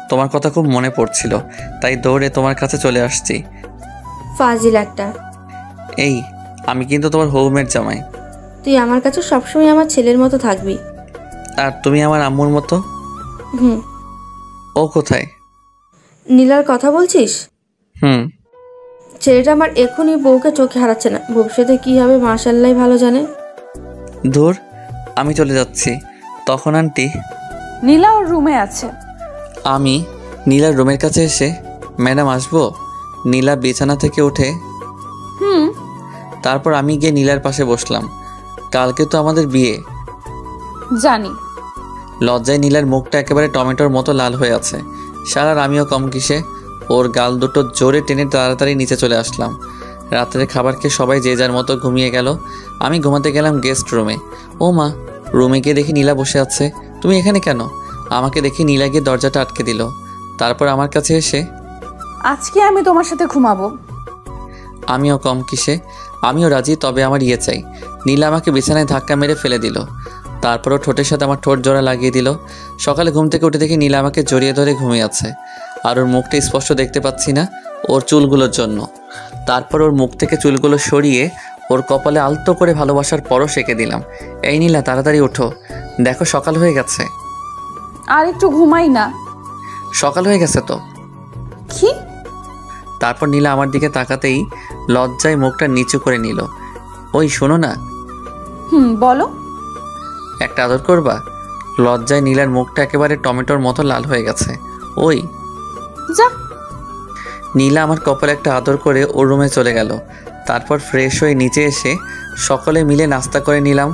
তোমার কথা খুব মনে পড়ছিল, তাই দৌড়ে তোমার কাছে চলে আসছি। ফাজিল একটা। এই, আমি কিন্তু তোমার হবুমের জামাই। তুই আমার কাছে সবসময় আমার ছেলের মতো থাকবি। আর তুমি আমার আম্মুর মতো। ও কোথায়? নীলার কথা বলছিস? ছেলেটা আমার এখনই বউকে চোখে হারাচ্ছে না, ভবিষ্যতে কি হবে মাশাআল্লাহ ভালো জানে। দূর, আমি চলে যাচ্ছি। তখন আন্টি, নীলা ওর রুমে আছে। আমি নীলার রুমের কাছে এসে, ম্যাডাম আসবো? নীলা বিছানা থেকে উঠে, তারপর আমি গিয়ে নীলার পাশে বসলাম। কালকে তো আমাদের বিয়ে। জানি। লজ্জায় নীলার মুখটা একেবারে টমেটোর মতো লাল হয়ে আছে। সারার আমিও কম কিসে। ওর গাল দুটো জোরে টেনে তাড়াতাড়ি নিচে চলে আসলাম। রাত্রের খাবার খেয়ে সবাই যে যার মতো ঘুমিয়ে গেল। আমি ঘুমাতে গেলাম গেস্ট রুমে। ও মা, রুমে গিয়ে দেখি নীলা বসে আছে। তুমি এখানে কেন? আমাকে দেখি নীলা গিয়ে দরজাটা আটকে দিল। তারপর আমার কাছে এসে, আজকে আমি তোমার সাথে ঘুমাবো। আমিও কম কিসে, আমিও রাজি, তবে আমার ইয়ে চাই। নীলা আমাকে বিছানায় ধাক্কা মেরে ফেলে দিল। তারপরও ঠোঁটের সাথে আমার ঠোঁট জোড়া লাগিয়ে দিল। সকালে ঘুম থেকে উঠে দেখি নীলা আমাকে জড়িয়ে ধরে ঘুমিয়ে আছে, আর ওর মুখটা স্পষ্ট দেখতে পাচ্ছি না ওর চুলগুলোর জন্য। তারপর ওর মুখ থেকে চুলগুলো সরিয়ে ওর কপালে আলতো করে ভালোবাসার পরশ এঁকে দিলাম। এই নীলা, তাড়াতাড়ি ওঠো, দেখো সকাল হয়ে গেছে। আর একটু ঘুমাই না। সকাল হয়ে গেছে তো। কি? তারপর নীলা আমার দিকে তাকাতেই লজ্জায় মুখটা নিচু করে নিল। ওই শোনো না। বলো। একটা আদর করবা? লজ্জায় নীলার মুখটা একেবারে টমেটোর মতো লাল হয়ে গেছে। ওই যা। নীলা আমার কপালে একটা আদর করে ওর রুমে চলে গেল। তারপর ফ্রেশ হয়ে নিচে এসে সকলে মিলে নাস্তা করে নিলাম।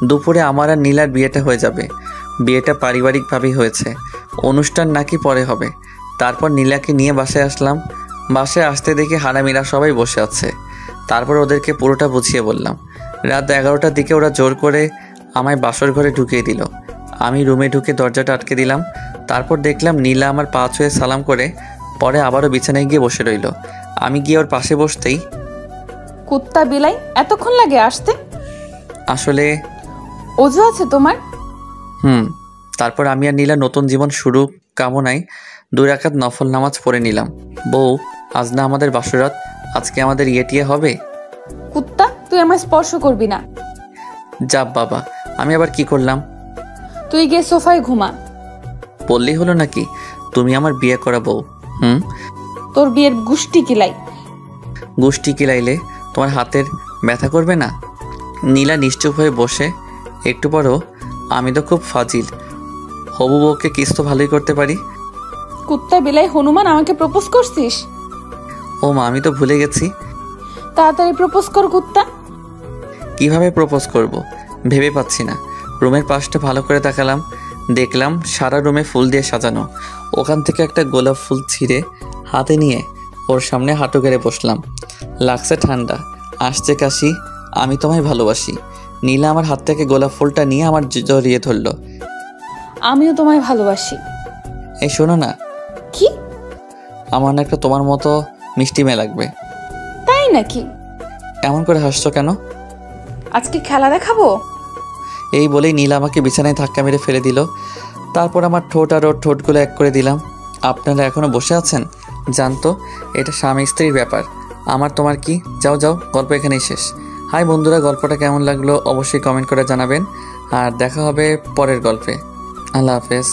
দুপুরে আমার আর নীলার বিয়েটা হয়ে যাবে। বিয়েটা পারিবারিকভাবেই হয়েছে, অনুষ্ঠান নাকি পরে হবে। তারপর নীলাকে নিয়ে বাসায় আসলাম। বাসায় আসতে দেখি হারামিরা সবাই বসে আছে। তারপর ওদেরকে পুরোটা বুঝিয়ে বললাম। রাত 11টার দিকে ওরা জোর করে আমায় বাসর ঘরে ঢুকিয়ে দিল। আমি রুমে ঢুকে দরজাটা আটকে দিলাম। তারপর দেখলাম নীলা আমার পা ছুঁয়ে সালাম করে পরে আবারও বিছানায় গিয়ে বসে রইল। আমি গিয়ে ওর পাশে বসতেই, কুত্তা বিলাই, এতক্ষণ লাগে আসতে? আসলে ওযু আছে তোমার? তারপর আমি আর নীলা নতুন জীবন শুরু কামনায় 2 রাকাত নফল নামাজ পড়ে নিলাম। বউ, আজ না আমাদের বাসরাত, আজকে আমাদের ইয়েটিয়ে হবে। কুত্তা, তুই আমায় স্পর্শ করবি না। যাব বাবা, আমি আবার কি করলাম? তুই গিয়ে সোফায় ঘুমা। বললেই হলো নাকি তুমি আমার বিয়ে করা বউ? তোর বিয়ের গুষ্টি কিলাই। গুষ্টি কিলাইলে তোমার হাতের ব্যথা করবে না? নীলা নিশ্চুপ হয়ে বসে। একটু পরও, আমি তো খুব ফাজিল, হবু বউকে কিস তো ভালোই করতে পারি। কুত্তা বিলাই হনুমান, আমাকে প্রপোজ করছিস? ও মা, আমি তো ভুলে গেছি। তাড়াতাড়ি প্রপোজ কর কুত্তা। কিভাবে প্রপোজ করব ভেবে পাচ্ছি না। রুমের পাশটা ভালো করে তাকালাম, দেখলাম সারা রুমে ফুল দিয়ে সাজানো। ওখান থেকে একটা গোলাপ ফুল ছিঁড়ে হাতে নিয়ে ওর সামনে হাঁটু গেড়ে বসলাম। লাগছে ঠান্ডা, আসছে কাশি, আমি তোমায় ভালোবাসি। নীলা আমার হাত থেকে গোলাপ ফুলটা নিয়ে আমার জড়িয়ে ধরলো। আমিও তোমায় ভালোবাসি। এই শোনো না। কি? আমার না একটা তোমার মতো মিষ্টি মেয়ে লাগবে। তাই নাকি? এমন করে হাসছো কেন? আজকে খেলা দেখাবো। এই বলেই নীলা আমাকে বিছানায় ধাক্কা মেরে ফেলে দিল। তারপর আমার ঠোঁট আর ওর ঠোঁটগুলো এক করে দিলাম। আপনারা এখনো বসে আছেন? জানতো এটা স্বামী স্ত্রীর ব্যাপার, আমার তোমার কি? যাও যাও, গল্প এখানেই শেষ। হাই বন্ধুরা, গল্পটা কেমন লাগলো অবশ্যই কমেন্ট করে জানাবেন, আর দেখা হবে পরের গল্পে। আল্লাহ হাফেজ।